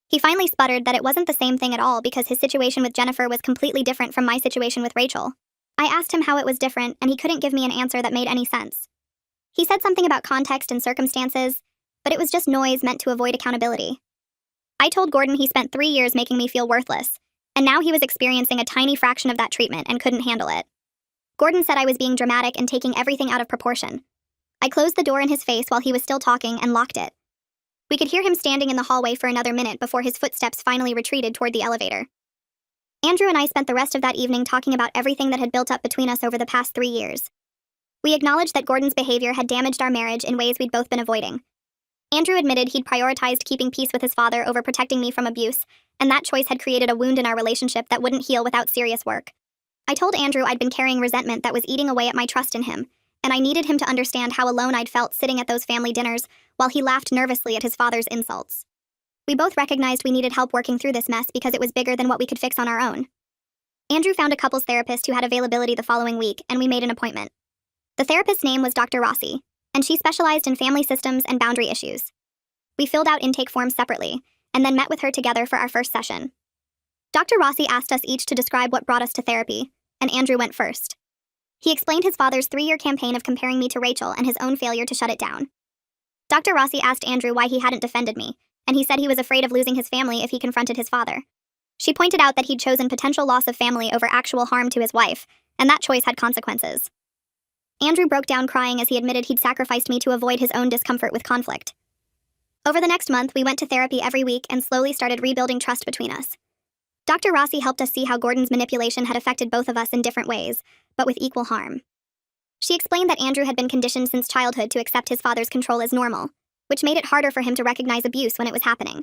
He finally sputtered that it wasn't the same thing at all because his situation with Jennifer was completely different from my situation with Rachel. I asked him how it was different, and he couldn't give me an answer that made any sense. He said something about context and circumstances, but it was just noise meant to avoid accountability. I told Gordon he spent 3 years making me feel worthless, and now he was experiencing a tiny fraction of that treatment and couldn't handle it. Gordon said I was being dramatic and taking everything out of proportion. I closed the door in his face while he was still talking and locked it. We could hear him standing in the hallway for another minute before his footsteps finally retreated toward the elevator. Andrew and I spent the rest of that evening talking about everything that had built up between us over the past 3 years. We acknowledged that Gordon's behavior had damaged our marriage in ways we'd both been avoiding. Andrew admitted he'd prioritized keeping peace with his father over protecting me from abuse, and that choice had created a wound in our relationship that wouldn't heal without serious work. I told Andrew I'd been carrying resentment that was eating away at my trust in him, and I needed him to understand how alone I'd felt sitting at those family dinners while he laughed nervously at his father's insults. We both recognized we needed help working through this mess because it was bigger than what we could fix on our own. Andrew found a couples therapist who had availability the following week, and we made an appointment. The therapist's name was Dr. Rossi, and she specialized in family systems and boundary issues. We filled out intake forms separately, and then met with her together for our first session. Dr. Rossi asked us each to describe what brought us to therapy, and Andrew went first. He explained his father's 3-year campaign of comparing me to Rachel and his own failure to shut it down. Dr. Rossi asked Andrew why he hadn't defended me, and he said he was afraid of losing his family if he confronted his father. She pointed out that he'd chosen potential loss of family over actual harm to his wife, and that choice had consequences. Andrew broke down crying as he admitted he'd sacrificed me to avoid his own discomfort with conflict. Over the next month, we went to therapy every week and slowly started rebuilding trust between us. Dr. Rossi helped us see how Gordon's manipulation had affected both of us in different ways, but with equal harm. She explained that Andrew had been conditioned since childhood to accept his father's control as normal, which made it harder for him to recognize abuse when it was happening.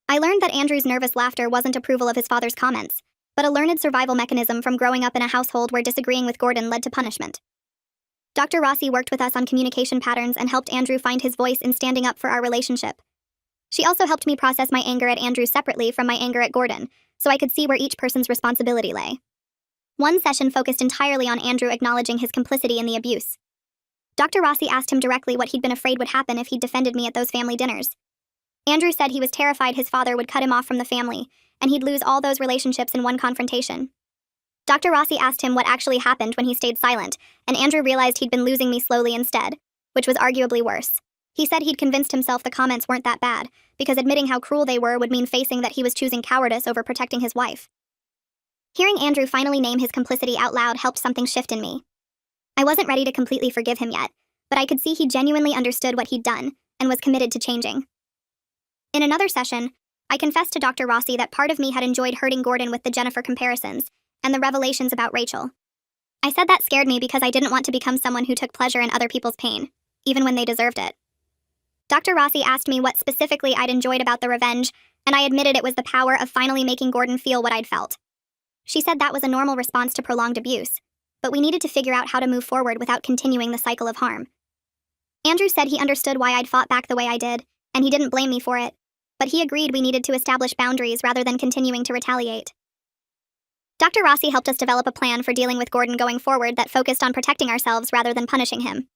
I learned that Andrew's nervous laughter wasn't approval of his father's comments, but a learned survival mechanism from growing up in a household where disagreeing with Gordon led to punishment. Dr. Rossi worked with us on communication patterns and helped Andrew find his voice in standing up for our relationship. She also helped me process my anger at Andrew separately from my anger at Gordon, so I could see where each person's responsibility lay. One session focused entirely on Andrew acknowledging his complicity in the abuse. Dr. Rossi asked him directly what he'd been afraid would happen if he'd defended me at those family dinners. Andrew said he was terrified his father would cut him off from the family, and he'd lose all those relationships in one confrontation. Dr. Rossi asked him what actually happened when he stayed silent, and Andrew realized he'd been losing me slowly instead, which was arguably worse. He said he'd convinced himself the comments weren't that bad, because admitting how cruel they were would mean facing that he was choosing cowardice over protecting his wife. Hearing Andrew finally name his complicity out loud helped something shift in me. I wasn't ready to completely forgive him yet, but I could see he genuinely understood what he'd done, and was committed to changing. In another session, I confessed to Dr. Rossi that part of me had enjoyed hurting Gordon with the Jennifer comparisons, and the revelations about Rachel. I said that scared me because I didn't want to become someone who took pleasure in other people's pain, even when they deserved it. Dr. Rossi asked me what specifically I'd enjoyed about the revenge, and I admitted it was the power of finally making Gordon feel what I'd felt. She said that was a normal response to prolonged abuse, but we needed to figure out how to move forward without continuing the cycle of harm. Andrew said he understood why I'd fought back the way I did, and he didn't blame me for it, but he agreed we needed to establish boundaries rather than continuing to retaliate. Dr. Rossi helped us develop a plan for dealing with Gordon going forward that focused on protecting ourselves rather than punishing him.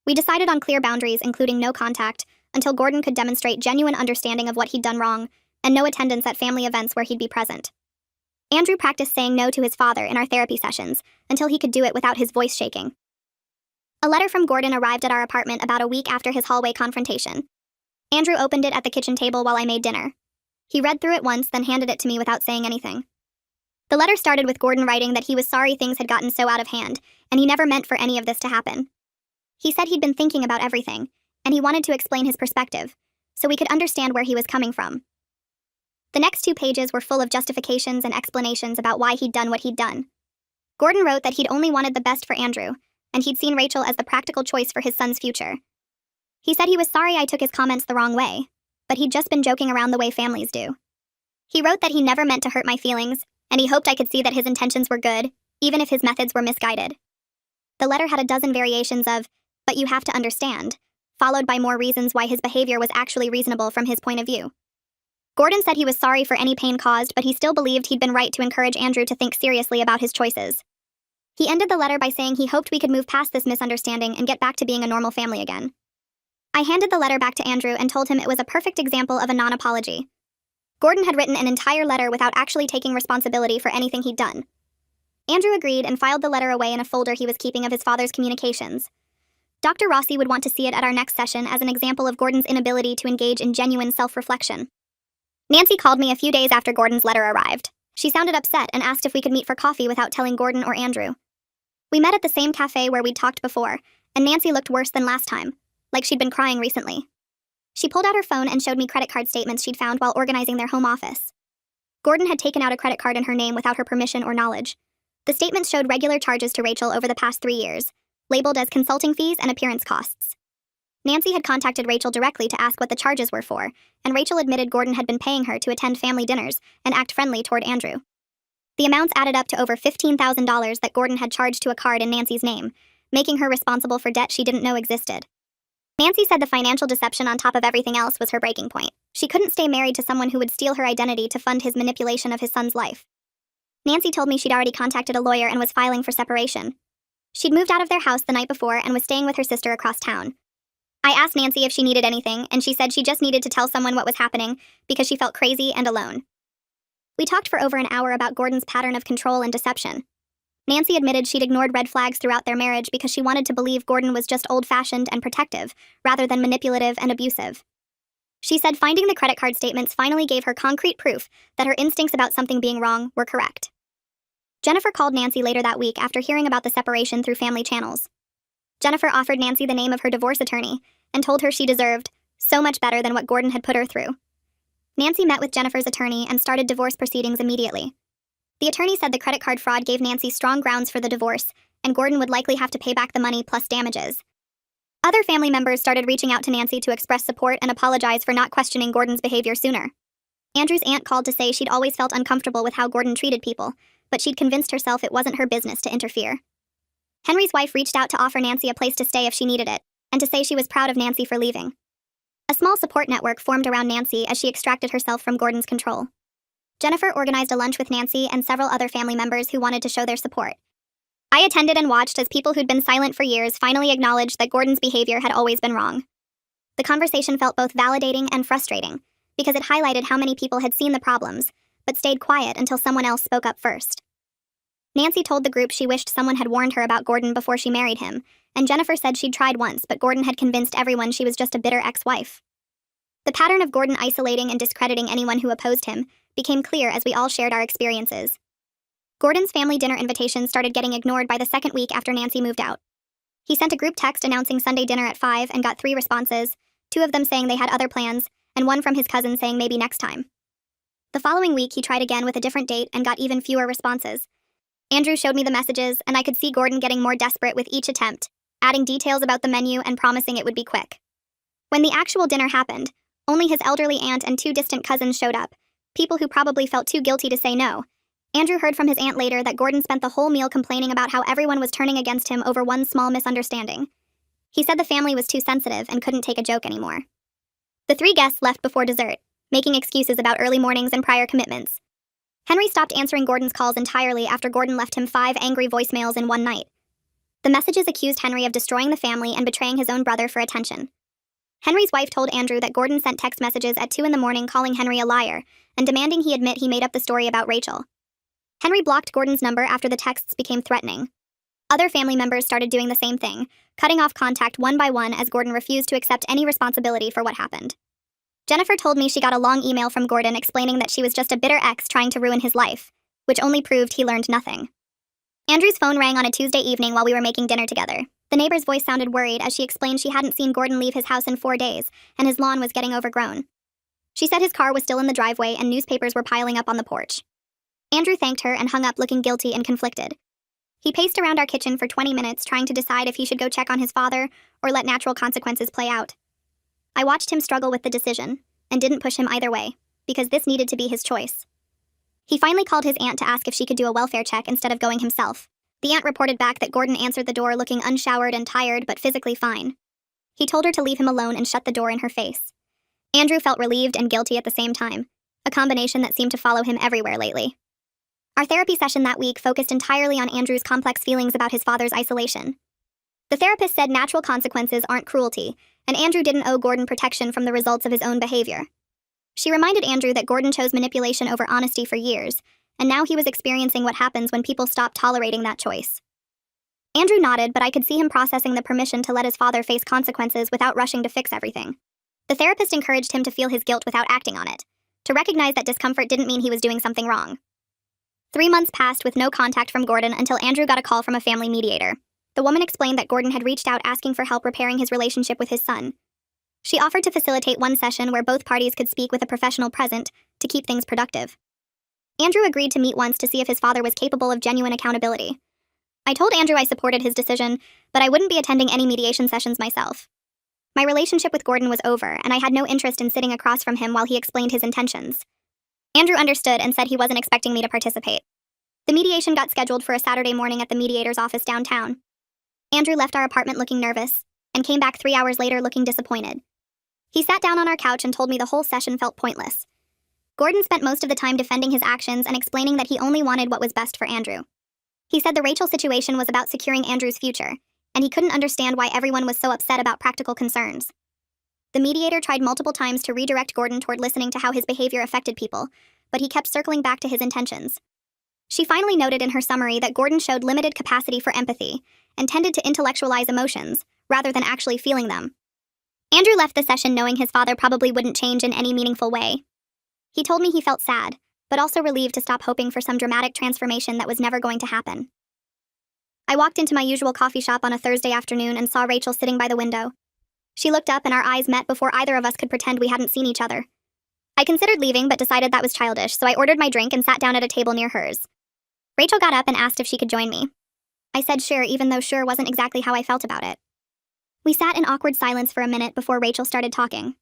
We decided on clear boundaries, including no contact, until Gordon could demonstrate genuine understanding of what he'd done wrong, and no attendance at family events where he'd be present. Andrew practiced saying no to his father in our therapy sessions, until he could do it without his voice shaking. A letter from Gordon arrived at our apartment about a week after his hallway confrontation. Andrew opened it at the kitchen table while I made dinner. He read through it once, then handed it to me without saying anything. The letter started with Gordon writing that he was sorry things had gotten so out of hand, and he never meant for any of this to happen. He said he'd been thinking about everything, and he wanted to explain his perspective, so we could understand where he was coming from. The next 2 pages were full of justifications and explanations about why he'd done what he'd done. Gordon wrote that he'd only wanted the best for Andrew, and he'd seen Rachel as the practical choice for his son's future. He said he was sorry I took his comments the wrong way, but he'd just been joking around the way families do. He wrote that he never meant to hurt my feelings, and he hoped I could see that his intentions were good, even if his methods were misguided. The letter had a dozen variations of, "but you have to understand," followed by more reasons why his behavior was actually reasonable from his point of view. Gordon said he was sorry for any pain caused, but he still believed he'd been right to encourage Andrew to think seriously about his choices. He ended the letter by saying he hoped we could move past this misunderstanding and get back to being a normal family again. I handed the letter back to Andrew and told him it was a perfect example of a non-apology. Gordon had written an entire letter without actually taking responsibility for anything he'd done. Andrew agreed and filed the letter away in a folder he was keeping of his father's communications. Dr. Rossi would want to see it at our next session as an example of Gordon's inability to engage in genuine self-reflection. Nancy called me a few days after Gordon's letter arrived. She sounded upset and asked if we could meet for coffee without telling Gordon or Andrew. We met at the same cafe where we'd talked before, and Nancy looked worse than last time, like she'd been crying recently. She pulled out her phone and showed me credit card statements she'd found while organizing their home office. Gordon had taken out a credit card in her name without her permission or knowledge. The statements showed regular charges to Rachel over the past 3 years, labeled as consulting fees and appearance costs. Nancy had contacted Rachel directly to ask what the charges were for, and Rachel admitted Gordon had been paying her to attend family dinners and act friendly toward Andrew. The amounts added up to over $15,000 that Gordon had charged to a card in Nancy's name, making her responsible for debt she didn't know existed. Nancy said the financial deception on top of everything else was her breaking point. She couldn't stay married to someone who would steal her identity to fund his manipulation of his son's life. Nancy told me she'd already contacted a lawyer and was filing for separation. She'd moved out of their house the night before and was staying with her sister across town. I asked Nancy if she needed anything, and she said she just needed to tell someone what was happening because she felt crazy and alone. We talked for over an hour about Gordon's pattern of control and deception. Nancy admitted she'd ignored red flags throughout their marriage because she wanted to believe Gordon was just old-fashioned and protective, rather than manipulative and abusive. She said finding the credit card statements finally gave her concrete proof that her instincts about something being wrong were correct. Jennifer called Nancy later that week after hearing about the separation through family channels. Jennifer offered Nancy the name of her divorce attorney and told her she deserved so much better than what Gordon had put her through. Nancy met with Jennifer's attorney and started divorce proceedings immediately. The attorney said the credit card fraud gave Nancy strong grounds for the divorce, and Gordon would likely have to pay back the money plus damages. Other family members started reaching out to Nancy to express support and apologize for not questioning Gordon's behavior sooner. Andrew's aunt called to say she'd always felt uncomfortable with how Gordon treated people, but she'd convinced herself it wasn't her business to interfere. Henry's wife reached out to offer Nancy a place to stay if she needed it, and to say she was proud of Nancy for leaving. A small support network formed around Nancy as she extracted herself from Gordon's control. Jennifer organized a lunch with Nancy and several other family members who wanted to show their support. I attended and watched as people who'd been silent for years finally acknowledged that Gordon's behavior had always been wrong. The conversation felt both validating and frustrating, because it highlighted how many people had seen the problems, but stayed quiet until someone else spoke up first. Nancy told the group she wished someone had warned her about Gordon before she married him, and Jennifer said she'd tried once, but Gordon had convinced everyone she was just a bitter ex-wife. The pattern of Gordon isolating and discrediting anyone who opposed him became clear as we all shared our experiences. Gordon's family dinner invitations started getting ignored by the second week after Nancy moved out. He sent a group text announcing Sunday dinner at 5 and got 3 responses, 2 of them saying they had other plans, and 1 from his cousin saying maybe next time. The following week, he tried again with a different date and got even fewer responses. Andrew showed me the messages, and I could see Gordon getting more desperate with each attempt, adding details about the menu and promising it would be quick. When the actual dinner happened, only his elderly aunt and 2 distant cousins showed up, people who probably felt too guilty to say no. Andrew heard from his aunt later that Gordon spent the whole meal complaining about how everyone was turning against him over one small misunderstanding. He said the family was too sensitive and couldn't take a joke anymore. The 3 guests left before dessert, making excuses about early mornings and prior commitments. Henry stopped answering Gordon's calls entirely after Gordon left him 5 angry voicemails in one night. The messages accused Henry of destroying the family and betraying his own brother for attention. Henry's wife told Andrew that Gordon sent text messages at 2 a.m. calling Henry a liar and demanding he admit he made up the story about Rachel. Henry blocked Gordon's number after the texts became threatening. Other family members started doing the same thing, cutting off contact one by one as Gordon refused to accept any responsibility for what happened. Jennifer told me she got a long email from Gordon explaining that she was just a bitter ex trying to ruin his life, which only proved he learned nothing. Andrew's phone rang on a Tuesday evening while we were making dinner together. The neighbor's voice sounded worried as she explained she hadn't seen Gordon leave his house in 4 days, and his lawn was getting overgrown. She said his car was still in the driveway and newspapers were piling up on the porch. Andrew thanked her and hung up looking guilty and conflicted. He paced around our kitchen for 20 minutes trying to decide if he should go check on his father or let natural consequences play out. I watched him struggle with the decision, and didn't push him either way, because this needed to be his choice. He finally called his aunt to ask if she could do a welfare check instead of going himself. The aunt reported back that Gordon answered the door looking unshowered and tired but physically fine. He told her to leave him alone and shut the door in her face. Andrew felt relieved and guilty at the same time, a combination that seemed to follow him everywhere lately. Our therapy session that week focused entirely on Andrew's complex feelings about his father's isolation. The therapist said natural consequences aren't cruelty, and Andrew didn't owe Gordon protection from the results of his own behavior. She reminded Andrew that Gordon chose manipulation over honesty for years, and now he was experiencing what happens when people stop tolerating that choice. Andrew nodded, but I could see him processing the permission to let his father face consequences without rushing to fix everything. The therapist encouraged him to feel his guilt without acting on it, to recognize that discomfort didn't mean he was doing something wrong. 3 months passed with no contact from Gordon until Andrew got a call from a family mediator. The woman explained that Gordon had reached out asking for help repairing his relationship with his son. She offered to facilitate one session where both parties could speak with a professional present to keep things productive. Andrew agreed to meet once to see if his father was capable of genuine accountability. I told Andrew I supported his decision, but I wouldn't be attending any mediation sessions myself. My relationship with Gordon was over, and I had no interest in sitting across from him while he explained his intentions. Andrew understood and said he wasn't expecting me to participate. The mediation got scheduled for a Saturday morning at the mediator's office downtown. Andrew left our apartment looking nervous, and came back 3 hours later looking disappointed. He sat down on our couch and told me the whole session felt pointless. Gordon spent most of the time defending his actions and explaining that he only wanted what was best for Andrew. He said the Rachel situation was about securing Andrew's future, and he couldn't understand why everyone was so upset about practical concerns. The mediator tried multiple times to redirect Gordon toward listening to how his behavior affected people, but he kept circling back to his intentions. She finally noted in her summary that Gordon showed limited capacity for empathy and tended to intellectualize emotions rather than actually feeling them. Andrew left the session knowing his father probably wouldn't change in any meaningful way. He told me he felt sad, but also relieved to stop hoping for some dramatic transformation that was never going to happen. I walked into my usual coffee shop on a Thursday afternoon and saw Rachel sitting by the window. She looked up and our eyes met before either of us could pretend we hadn't seen each other. I considered leaving but decided that was childish, so I ordered my drink and sat down at a table near hers. Rachel got up and asked if she could join me. I said sure, even though sure wasn't exactly how I felt about it. We sat in awkward silence for a minute before Rachel started talking.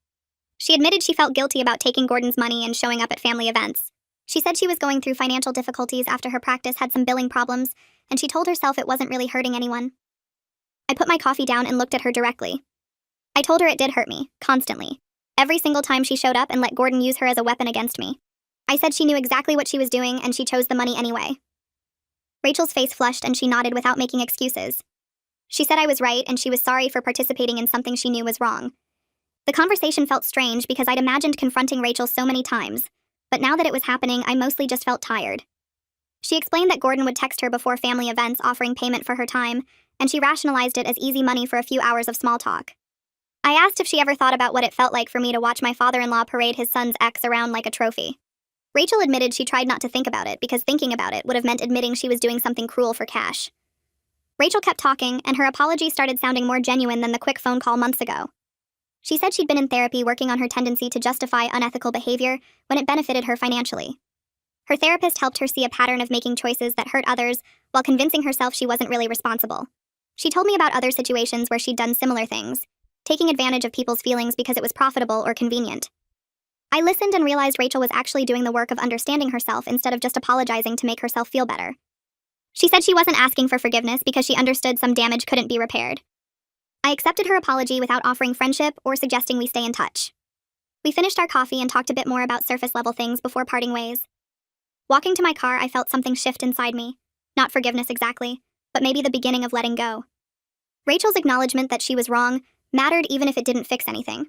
She admitted she felt guilty about taking Gordon's money and showing up at family events. She said she was going through financial difficulties after her practice had some billing problems, and she told herself it wasn't really hurting anyone. I put my coffee down and looked at her directly. I told her it did hurt me, constantly. Every single time she showed up and let Gordon use her as a weapon against me. I said she knew exactly what she was doing and she chose the money anyway. Rachel's face flushed and she nodded without making excuses. She said I was right and she was sorry for participating in something she knew was wrong. The conversation felt strange because I'd imagined confronting Rachel so many times, but now that it was happening, I mostly just felt tired. She explained that Gordon would text her before family events offering payment for her time, and she rationalized it as easy money for a few hours of small talk. I asked if she ever thought about what it felt like for me to watch my father-in-law parade his son's ex around like a trophy. Rachel admitted she tried not to think about it because thinking about it would have meant admitting she was doing something cruel for cash. Rachel kept talking, and her apology started sounding more genuine than the quick phone call months ago. She said she'd been in therapy working on her tendency to justify unethical behavior when it benefited her financially. Her therapist helped her see a pattern of making choices that hurt others while convincing herself she wasn't really responsible. She told me about other situations where she'd done similar things, taking advantage of people's feelings because it was profitable or convenient. I listened and realized Rachel was actually doing the work of understanding herself instead of just apologizing to make herself feel better. She said she wasn't asking for forgiveness because she understood some damage couldn't be repaired. I accepted her apology without offering friendship or suggesting we stay in touch. We finished our coffee and talked a bit more about surface-level things before parting ways. Walking to my car, I felt something shift inside me. Not forgiveness exactly, but maybe the beginning of letting go. Rachel's acknowledgement that she was wrong mattered even if it didn't fix anything.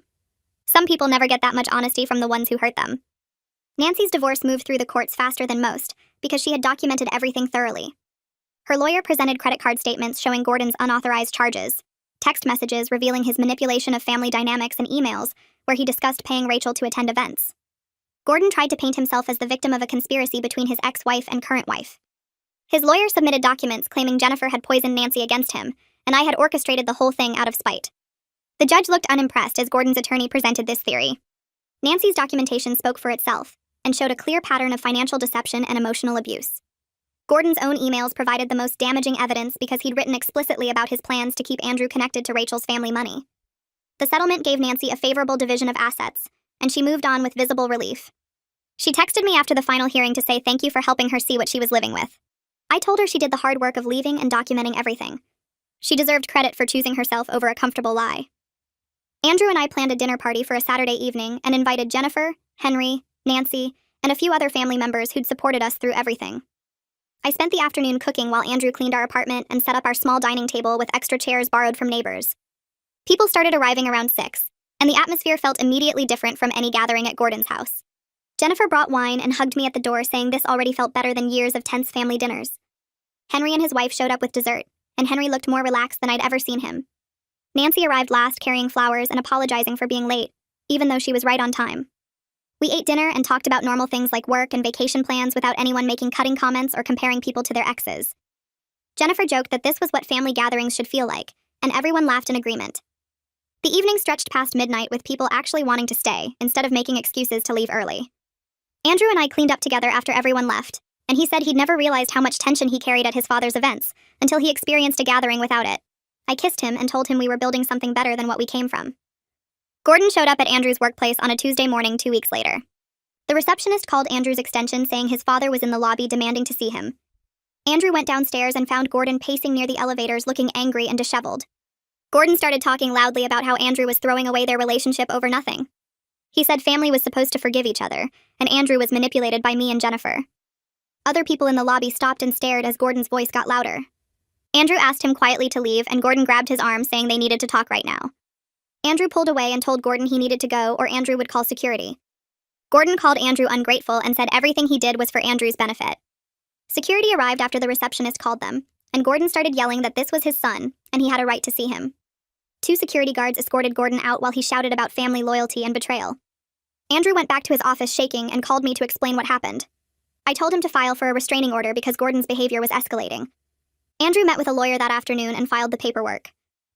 Some people never get that much honesty from the ones who hurt them. Nancy's divorce moved through the courts faster than most because she had documented everything thoroughly. Her lawyer presented credit card statements showing Gordon's unauthorized charges, text messages revealing his manipulation of family dynamics, and emails where he discussed paying Rachel to attend events. Gordon tried to paint himself as the victim of a conspiracy between his ex-wife and current wife. His lawyer submitted documents claiming Jennifer had poisoned Nancy against him, and I had orchestrated the whole thing out of spite. The judge looked unimpressed as Gordon's attorney presented this theory. Nancy's documentation spoke for itself and showed a clear pattern of financial deception and emotional abuse. Gordon's own emails provided the most damaging evidence because he'd written explicitly about his plans to keep Andrew connected to Rachel's family money. The settlement gave Nancy a favorable division of assets, and she moved on with visible relief. She texted me after the final hearing to say thank you for helping her see what she was living with. I told her she did the hard work of leaving and documenting everything. She deserved credit for choosing herself over a comfortable lie. Andrew and I planned a dinner party for a Saturday evening and invited Jennifer, Henry, Nancy, and a few other family members who'd supported us through everything. I spent the afternoon cooking while Andrew cleaned our apartment and set up our small dining table with extra chairs borrowed from neighbors. People started arriving around 6, and the atmosphere felt immediately different from any gathering at Gordon's house. Jennifer brought wine and hugged me at the door, saying this already felt better than years of tense family dinners. Henry and his wife showed up with dessert, and Henry looked more relaxed than I'd ever seen him. Nancy arrived last, carrying flowers and apologizing for being late, even though she was right on time. We ate dinner and talked about normal things like work and vacation plans without anyone making cutting comments or comparing people to their exes. Jennifer joked that this was what family gatherings should feel like, and everyone laughed in agreement. The evening stretched past midnight with people actually wanting to stay, instead of making excuses to leave early. Andrew and I cleaned up together after everyone left, and he said he'd never realized how much tension he carried at his father's events until he experienced a gathering without it. I kissed him and told him we were building something better than what we came from. Gordon showed up at Andrew's workplace on a Tuesday morning 2 weeks later. The receptionist called Andrew's extension saying his father was in the lobby demanding to see him. Andrew went downstairs and found Gordon pacing near the elevators looking angry and disheveled. Gordon started talking loudly about how Andrew was throwing away their relationship over nothing. He said family was supposed to forgive each other, and Andrew was manipulated by me and Jennifer. Other people in the lobby stopped and stared as Gordon's voice got louder. Andrew asked him quietly to leave, and Gordon grabbed his arm, saying they needed to talk right now. Andrew pulled away and told Gordon he needed to go or Andrew would call security. Gordon called Andrew ungrateful and said everything he did was for Andrew's benefit. Security arrived after the receptionist called them, and Gordon started yelling that this was his son, and he had a right to see him. 2 security guards escorted Gordon out while he shouted about family loyalty and betrayal. Andrew went back to his office shaking and called me to explain what happened. I told him to file for a restraining order because Gordon's behavior was escalating. Andrew met with a lawyer that afternoon and filed the paperwork.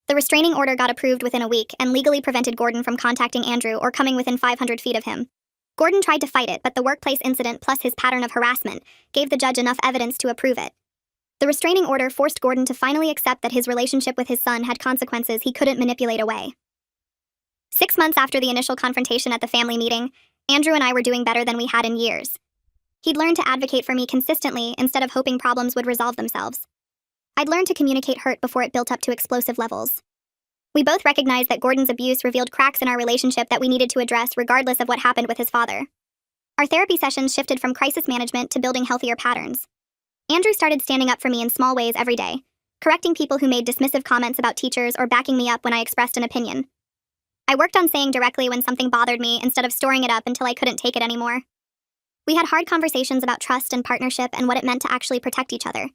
The restraining order got approved within a week and legally prevented Gordon from contacting Andrew or coming within 500 feet of him. Gordon tried to fight it, but the workplace incident plus his pattern of harassment gave the judge enough evidence to approve it. The restraining order forced Gordon to finally accept that his relationship with his son had consequences he couldn't manipulate away. 6 months after the initial confrontation at the family meeting, Andrew and I were doing better than we had in years. He'd learned to advocate for me consistently instead of hoping problems would resolve themselves. I'd learned to communicate hurt before it built up to explosive levels. We both recognized that Gordon's abuse revealed cracks in our relationship that we needed to address regardless of what happened with his father. Our therapy sessions shifted from crisis management to building healthier patterns. Andrew started standing up for me in small ways every day, correcting people who made dismissive comments about teachers or backing me up when I expressed an opinion. I worked on saying directly when something bothered me instead of storing it up until I couldn't take it anymore. We had hard conversations about trust and partnership and what it meant to actually protect each other.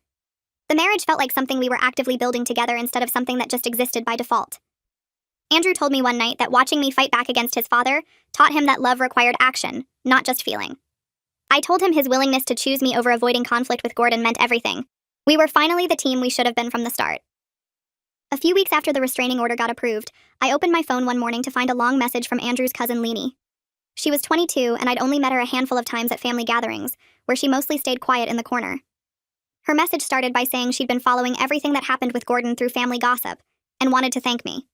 The marriage felt like something we were actively building together instead of something that just existed by default. Andrew told me one night that watching me fight back against his father taught him that love required action, not just feeling. I told him his willingness to choose me over avoiding conflict with Gordon meant everything. We were finally the team we should have been from the start. A few weeks after the restraining order got approved, I opened my phone one morning to find a long message from Andrew's cousin Leanie. She was 22, and I'd only met her a handful of times at family gatherings, where she mostly stayed quiet in the corner. Her message started by saying she'd been following everything that happened with Gordon through family gossip, and wanted to thank me.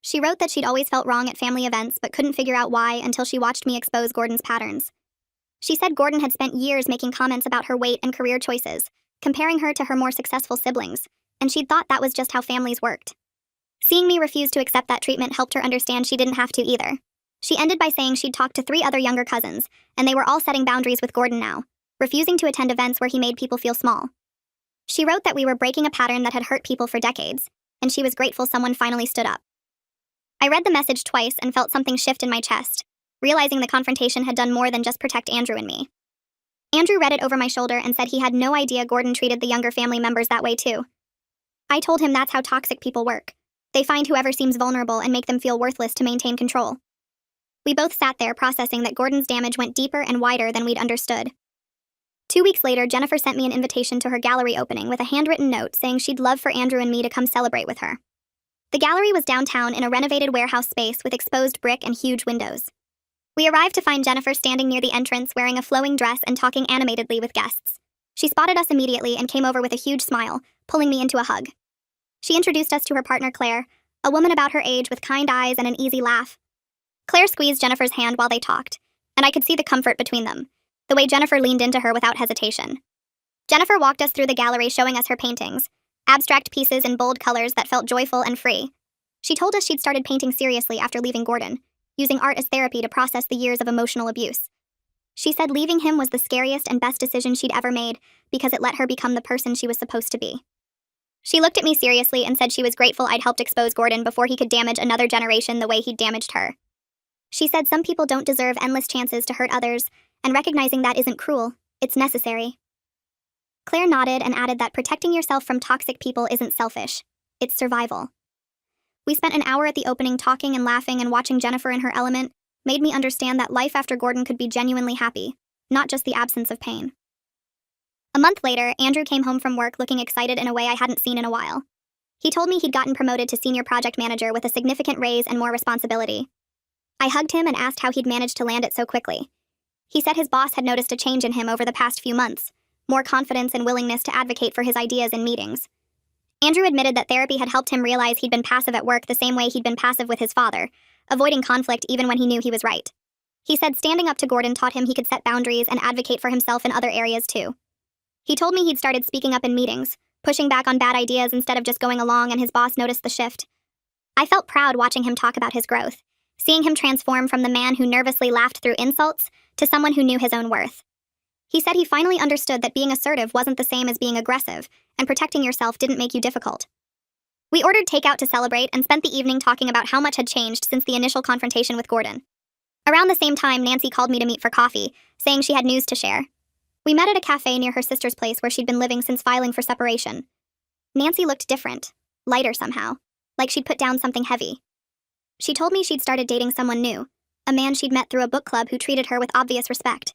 She wrote that she'd always felt wrong at family events but couldn't figure out why until she watched me expose Gordon's patterns. She said Gordon had spent years making comments about her weight and career choices, comparing her to her more successful siblings, and she'd thought that was just how families worked. Seeing me refuse to accept that treatment helped her understand she didn't have to either. She ended by saying she'd talked to 3 other younger cousins, and they were all setting boundaries with Gordon now, refusing to attend events where he made people feel small. She wrote that we were breaking a pattern that had hurt people for decades, and she was grateful someone finally stood up. I read the message twice and felt something shift in my chest, realizing the confrontation had done more than just protect Andrew and me. Andrew read it over my shoulder and said he had no idea Gordon treated the younger family members that way too. I told him that's how toxic people work. They find whoever seems vulnerable and make them feel worthless to maintain control. We both sat there processing that Gordon's damage went deeper and wider than we'd understood. 2 weeks later, Jennifer sent me an invitation to her gallery opening with a handwritten note saying she'd love for Andrew and me to come celebrate with her. The gallery was downtown in a renovated warehouse space with exposed brick and huge windows. We arrived to find Jennifer standing near the entrance wearing a flowing dress and talking animatedly with guests. She spotted us immediately and came over with a huge smile, pulling me into a hug. She introduced us to her partner Claire, a woman about her age with kind eyes and an easy laugh. Claire squeezed Jennifer's hand while they talked, and I could see the comfort between them, the way Jennifer leaned into her without hesitation. Jennifer walked us through the gallery showing us her paintings, abstract pieces in bold colors that felt joyful and free. She told us she'd started painting seriously after leaving Gordon, using art as therapy to process the years of emotional abuse. She said leaving him was the scariest and best decision she'd ever made because it let her become the person she was supposed to be. She looked at me seriously and said she was grateful I'd helped expose Gordon before he could damage another generation the way he'd damaged her. She said some people don't deserve endless chances to hurt others, and recognizing that isn't cruel, it's necessary. Claire nodded and added that protecting yourself from toxic people isn't selfish, it's survival. We spent an hour at the opening talking and laughing, and watching Jennifer in her element made me understand that life after Gordon could be genuinely happy, not just the absence of pain. A month later, Andrew came home from work looking excited in a way I hadn't seen in a while. He told me he'd gotten promoted to senior project manager with a significant raise and more responsibility. I hugged him and asked how he'd managed to land it so quickly. He said his boss had noticed a change in him over the past few months, more confidence and willingness to advocate for his ideas in meetings. Andrew admitted that therapy had helped him realize he'd been passive at work the same way he'd been passive with his father, avoiding conflict even when he knew he was right. He said standing up to Gordon taught him he could set boundaries and advocate for himself in other areas too. He told me he'd started speaking up in meetings, pushing back on bad ideas instead of just going along, and his boss noticed the shift. I felt proud watching him talk about his growth, seeing him transform from the man who nervously laughed through insults to someone who knew his own worth. He said he finally understood that being assertive wasn't the same as being aggressive, and protecting yourself didn't make you difficult. We ordered takeout to celebrate and spent the evening talking about how much had changed since the initial confrontation with Gordon. Around the same time, Nancy called me to meet for coffee, saying she had news to share. We met at a cafe near her sister's place where she'd been living since filing for separation. Nancy looked different, lighter somehow, like she'd put down something heavy. She told me she'd started dating someone new, a man she'd met through a book club who treated her with obvious respect.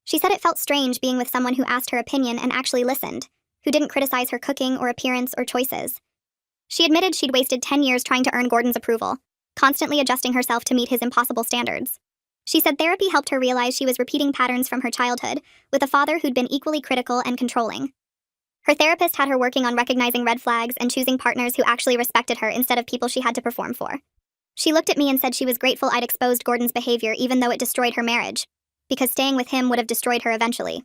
She said it felt strange being with someone who asked her opinion and actually listened, who didn't criticize her cooking or appearance or choices. She admitted she'd wasted 10 years trying to earn Gordon's approval, constantly adjusting herself to meet his impossible standards. She said therapy helped her realize she was repeating patterns from her childhood, with a father who'd been equally critical and controlling. Her therapist had her working on recognizing red flags and choosing partners who actually respected her instead of people she had to perform for. She looked at me and said she was grateful I'd exposed Gordon's behavior even though it destroyed her marriage, because staying with him would have destroyed her eventually.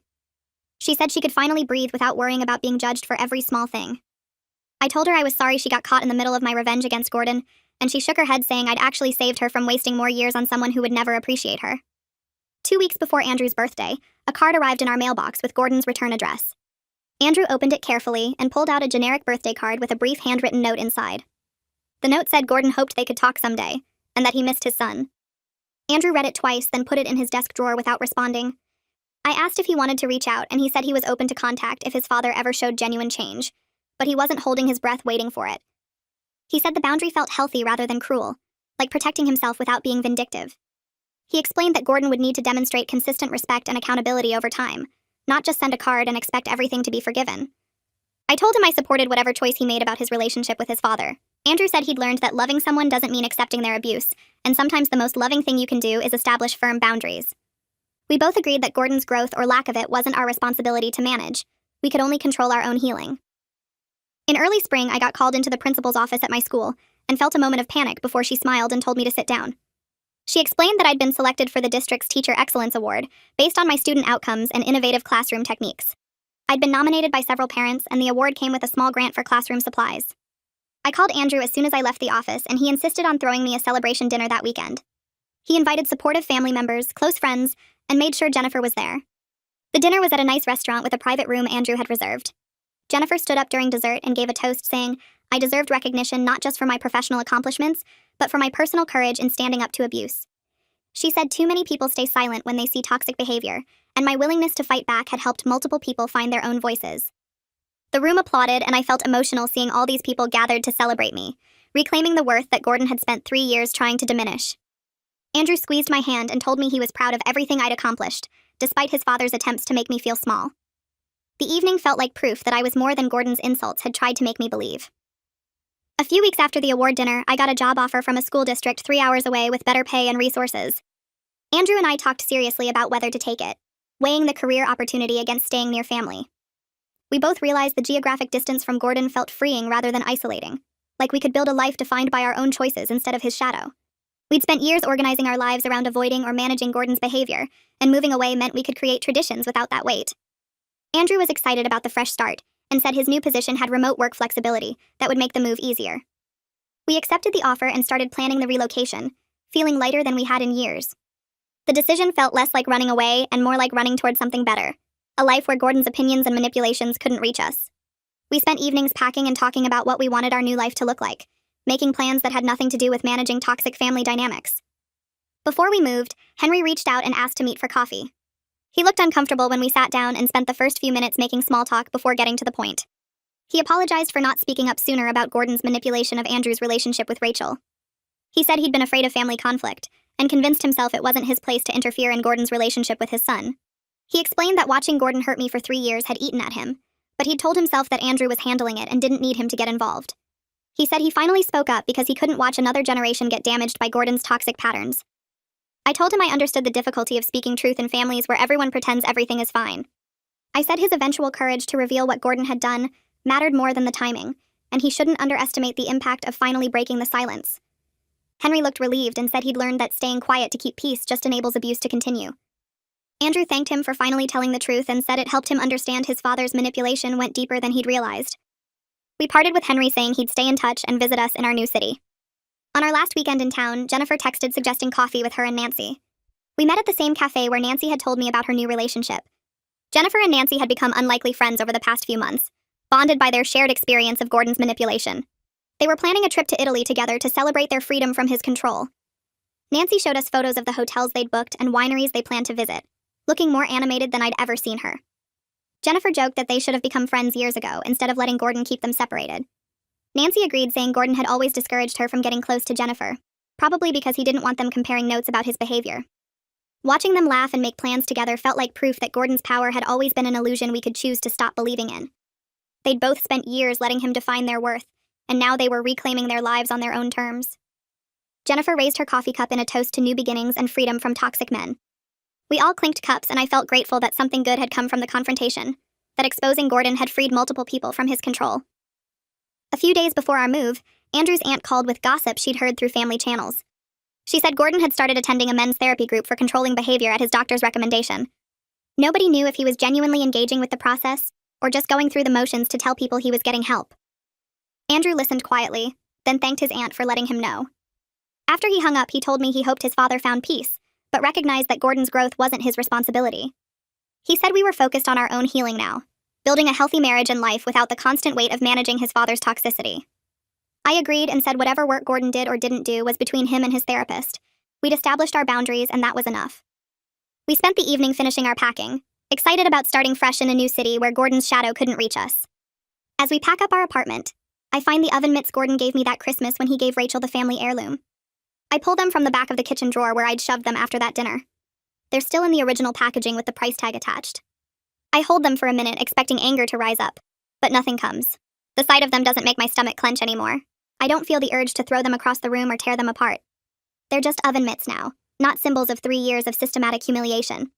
She said she could finally breathe without worrying about being judged for every small thing. I told her I was sorry she got caught in the middle of my revenge against Gordon, and she shook her head saying I'd actually saved her from wasting more years on someone who would never appreciate her. 2 weeks before Andrew's birthday, a card arrived in our mailbox with Gordon's return address. Andrew opened it carefully and pulled out a generic birthday card with a brief handwritten note inside. The note said Gordon hoped they could talk someday, and that he missed his son. Andrew read it twice, then put it in his desk drawer without responding. I asked if he wanted to reach out, and he said he was open to contact if his father ever showed genuine change, but he wasn't holding his breath waiting for it. He said the boundary felt healthy rather than cruel, like protecting himself without being vindictive. He explained that Gordon would need to demonstrate consistent respect and accountability over time, not just send a card and expect everything to be forgiven. I told him I supported whatever choice he made about his relationship with his father. Andrew said he'd learned that loving someone doesn't mean accepting their abuse, and sometimes the most loving thing you can do is establish firm boundaries. We both agreed that Gordon's growth or lack of it wasn't our responsibility to manage. We could only control our own healing. In early spring, I got called into the principal's office at my school and felt a moment of panic before she smiled and told me to sit down. She explained that I'd been selected for the district's Teacher Excellence Award based on my student outcomes and innovative classroom techniques. I'd been nominated by several parents, and the award came with a small grant for classroom supplies. I called Andrew as soon as I left the office, and he insisted on throwing me a celebration dinner that weekend. He invited supportive family members, close friends, and made sure Jennifer was there. The dinner was at a nice restaurant with a private room Andrew had reserved. Jennifer stood up during dessert and gave a toast saying, I deserved recognition not just for my professional accomplishments, but for my personal courage in standing up to abuse. She said too many people stay silent when they see toxic behavior, and my willingness to fight back had helped multiple people find their own voices. The room applauded, and I felt emotional seeing all these people gathered to celebrate me, reclaiming the worth that Gordon had spent 3 years trying to diminish. Andrew squeezed my hand and told me he was proud of everything I'd accomplished, despite his father's attempts to make me feel small. The evening felt like proof that I was more than Gordon's insults had tried to make me believe. A few weeks after the award dinner, I got a job offer from a school district 3 hours away with better pay and resources. Andrew and I talked seriously about whether to take it, weighing the career opportunity against staying near family. We both realized the geographic distance from Gordon felt freeing rather than isolating, like we could build a life defined by our own choices instead of his shadow. We'd spent years organizing our lives around avoiding or managing Gordon's behavior, and moving away meant we could create traditions without that weight. Andrew was excited about the fresh start, and said his new position had remote work flexibility that would make the move easier. We accepted the offer and started planning the relocation, feeling lighter than we had in years. The decision felt less like running away and more like running towards something better, a life where Gordon's opinions and manipulations couldn't reach us. We spent evenings packing and talking about what we wanted our new life to look like, making plans that had nothing to do with managing toxic family dynamics. Before we moved, Henry reached out and asked to meet for coffee. He looked uncomfortable when we sat down and spent the first few minutes making small talk before getting to the point. He apologized for not speaking up sooner about Gordon's manipulation of Andrew's relationship with Rachel. He said he'd been afraid of family conflict, and convinced himself it wasn't his place to interfere in Gordon's relationship with his son. He explained that watching Gordon hurt me for 3 years had eaten at him, but he'd told himself that Andrew was handling it and didn't need him to get involved. He said he finally spoke up because he couldn't watch another generation get damaged by Gordon's toxic patterns. I told him I understood the difficulty of speaking truth in families where everyone pretends everything is fine. I said his eventual courage to reveal what Gordon had done mattered more than the timing, and he shouldn't underestimate the impact of finally breaking the silence. Henry looked relieved and said he'd learned that staying quiet to keep peace just enables abuse to continue. Andrew thanked him for finally telling the truth and said it helped him understand his father's manipulation went deeper than he'd realized. We parted with Henry saying he'd stay in touch and visit us in our new city. On our last weekend in town, Jennifer texted suggesting coffee with her and Nancy. We met at the same cafe where Nancy had told me about her new relationship. Jennifer and Nancy had become unlikely friends over the past few months, bonded by their shared experience of Gordon's manipulation. They were planning a trip to Italy together to celebrate their freedom from his control. Nancy showed us photos of the hotels they'd booked and wineries they planned to visit, looking more animated than I'd ever seen her. Jennifer joked that they should have become friends years ago instead of letting Gordon keep them separated. Nancy agreed, saying Gordon had always discouraged her from getting close to Jennifer, probably because he didn't want them comparing notes about his behavior. Watching them laugh and make plans together felt like proof that Gordon's power had always been an illusion we could choose to stop believing in. They'd both spent years letting him define their worth, and now they were reclaiming their lives on their own terms. Jennifer raised her coffee cup in a toast to new beginnings and freedom from toxic men. We all clinked cups, and I felt grateful that something good had come from the confrontation, that exposing Gordon had freed multiple people from his control. A few days before our move, Andrew's aunt called with gossip she'd heard through family channels. She said Gordon had started attending a men's therapy group for controlling behavior at his doctor's recommendation. Nobody knew if he was genuinely engaging with the process, or just going through the motions to tell people he was getting help. Andrew listened quietly, then thanked his aunt for letting him know. After he hung up, he told me he hoped his father found peace, but recognized that Gordon's growth wasn't his responsibility. He said we were focused on our own healing now, building a healthy marriage and life without the constant weight of managing his father's toxicity. I agreed and said whatever work Gordon did or didn't do was between him and his therapist. We'd established our boundaries, and that was enough. We spent the evening finishing our packing, excited about starting fresh in a new city where Gordon's shadow couldn't reach us. As we pack up our apartment, I find the oven mitts Gordon gave me that Christmas when he gave Rachel the family heirloom. I pull them from the back of the kitchen drawer where I'd shoved them after that dinner. They're still in the original packaging with the price tag attached. I hold them for a minute, expecting anger to rise up, but nothing comes. The sight of them doesn't make my stomach clench anymore. I don't feel the urge to throw them across the room or tear them apart. They're just oven mitts now, not symbols of 3 years of systematic humiliation.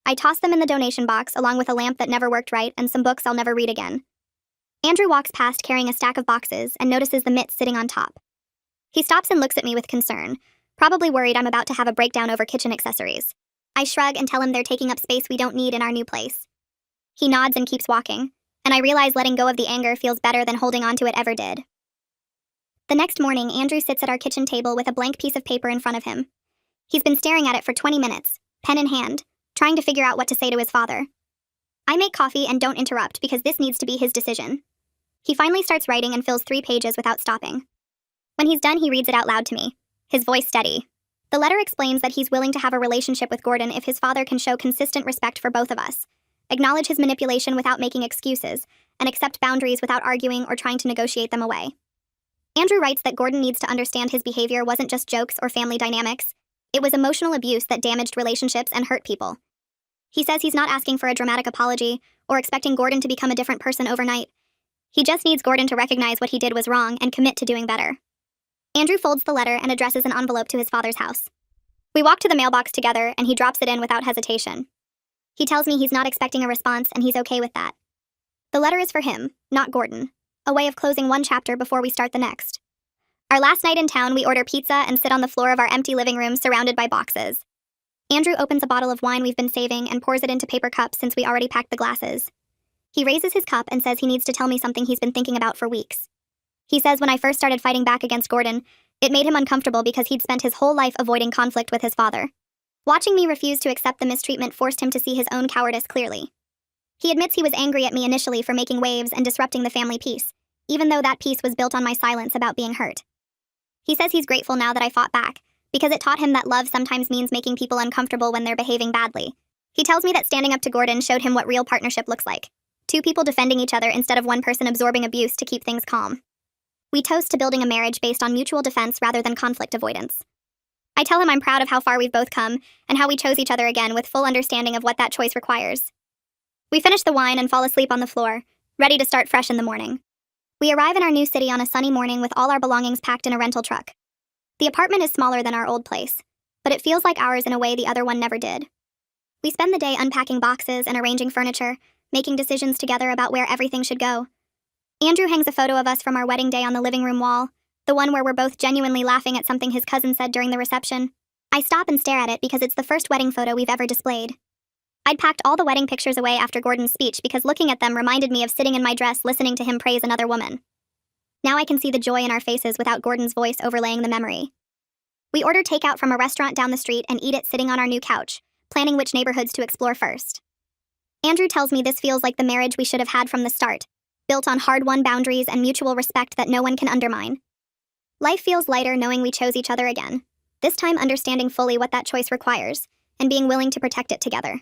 I toss them in the donation box along with a lamp that never worked right and some books I'll never read again. Andrew walks past carrying a stack of boxes and notices the mitts sitting on top. He stops and looks at me with concern, probably worried I'm about to have a breakdown over kitchen accessories. I shrug and tell him they're taking up space we don't need in our new place. He nods and keeps walking, and I realize letting go of the anger feels better than holding on to it ever did. The next morning, Andrew sits at our kitchen table with a blank piece of paper in front of him. He's been staring at it for 20 minutes, pen in hand, trying to figure out what to say to his father. I make coffee and don't interrupt because this needs to be his decision. He finally starts writing and fills 3 pages without stopping. When he's done, he reads it out loud to me, his voice steady. The letter explains that he's willing to have a relationship with Gordon if his father can show consistent respect for both of us, acknowledge his manipulation without making excuses, and accept boundaries without arguing or trying to negotiate them away. Andrew writes that Gordon needs to understand his behavior wasn't just jokes or family dynamics. It was emotional abuse that damaged relationships and hurt people. He says he's not asking for a dramatic apology or expecting Gordon to become a different person overnight. He just needs Gordon to recognize what he did was wrong and commit to doing better. Andrew folds the letter and addresses an envelope to his father's house. We walk to the mailbox together, and he drops it in without hesitation. He tells me he's not expecting a response, and he's okay with that. The letter is for him, not Gordon, a way of closing one chapter before we start the next. Our last night in town, we order pizza and sit on the floor of our empty living room surrounded by boxes. Andrew opens a bottle of wine we've been saving and pours it into paper cups since we already packed the glasses. He raises his cup and says he needs to tell me something he's been thinking about for weeks. He says when I first started fighting back against Gordon, it made him uncomfortable because he'd spent his whole life avoiding conflict with his father. Watching me refuse to accept the mistreatment forced him to see his own cowardice clearly. He admits he was angry at me initially for making waves and disrupting the family peace, even though that peace was built on my silence about being hurt. He says he's grateful now that I fought back, because it taught him that love sometimes means making people uncomfortable when they're behaving badly. He tells me that standing up to Gordon showed him what real partnership looks like. 2 people defending each other instead of one person absorbing abuse to keep things calm. We toast to building a marriage based on mutual defense rather than conflict avoidance. I tell him I'm proud of how far we've both come and how we chose each other again with full understanding of what that choice requires. We finish the wine and fall asleep on the floor, ready to start fresh in the morning. We arrive in our new city on a sunny morning with all our belongings packed in a rental truck. The apartment is smaller than our old place, but it feels like ours in a way the other one never did. We spend the day unpacking boxes and arranging furniture, making decisions together about where everything should go. Andrew hangs a photo of us from our wedding day on the living room wall, the one where we're both genuinely laughing at something his cousin said during the reception. I stop and stare at it because it's the first wedding photo we've ever displayed. I'd packed all the wedding pictures away after Gordon's speech because looking at them reminded me of sitting in my dress listening to him praise another woman. Now I can see the joy in our faces without Gordon's voice overlaying the memory. We order takeout from a restaurant down the street and eat it sitting on our new couch, planning which neighborhoods to explore first. Andrew tells me this feels like the marriage we should have had from the start, built on hard-won boundaries and mutual respect that no one can undermine. Life feels lighter knowing we chose each other again, this time understanding fully what that choice requires, and being willing to protect it together.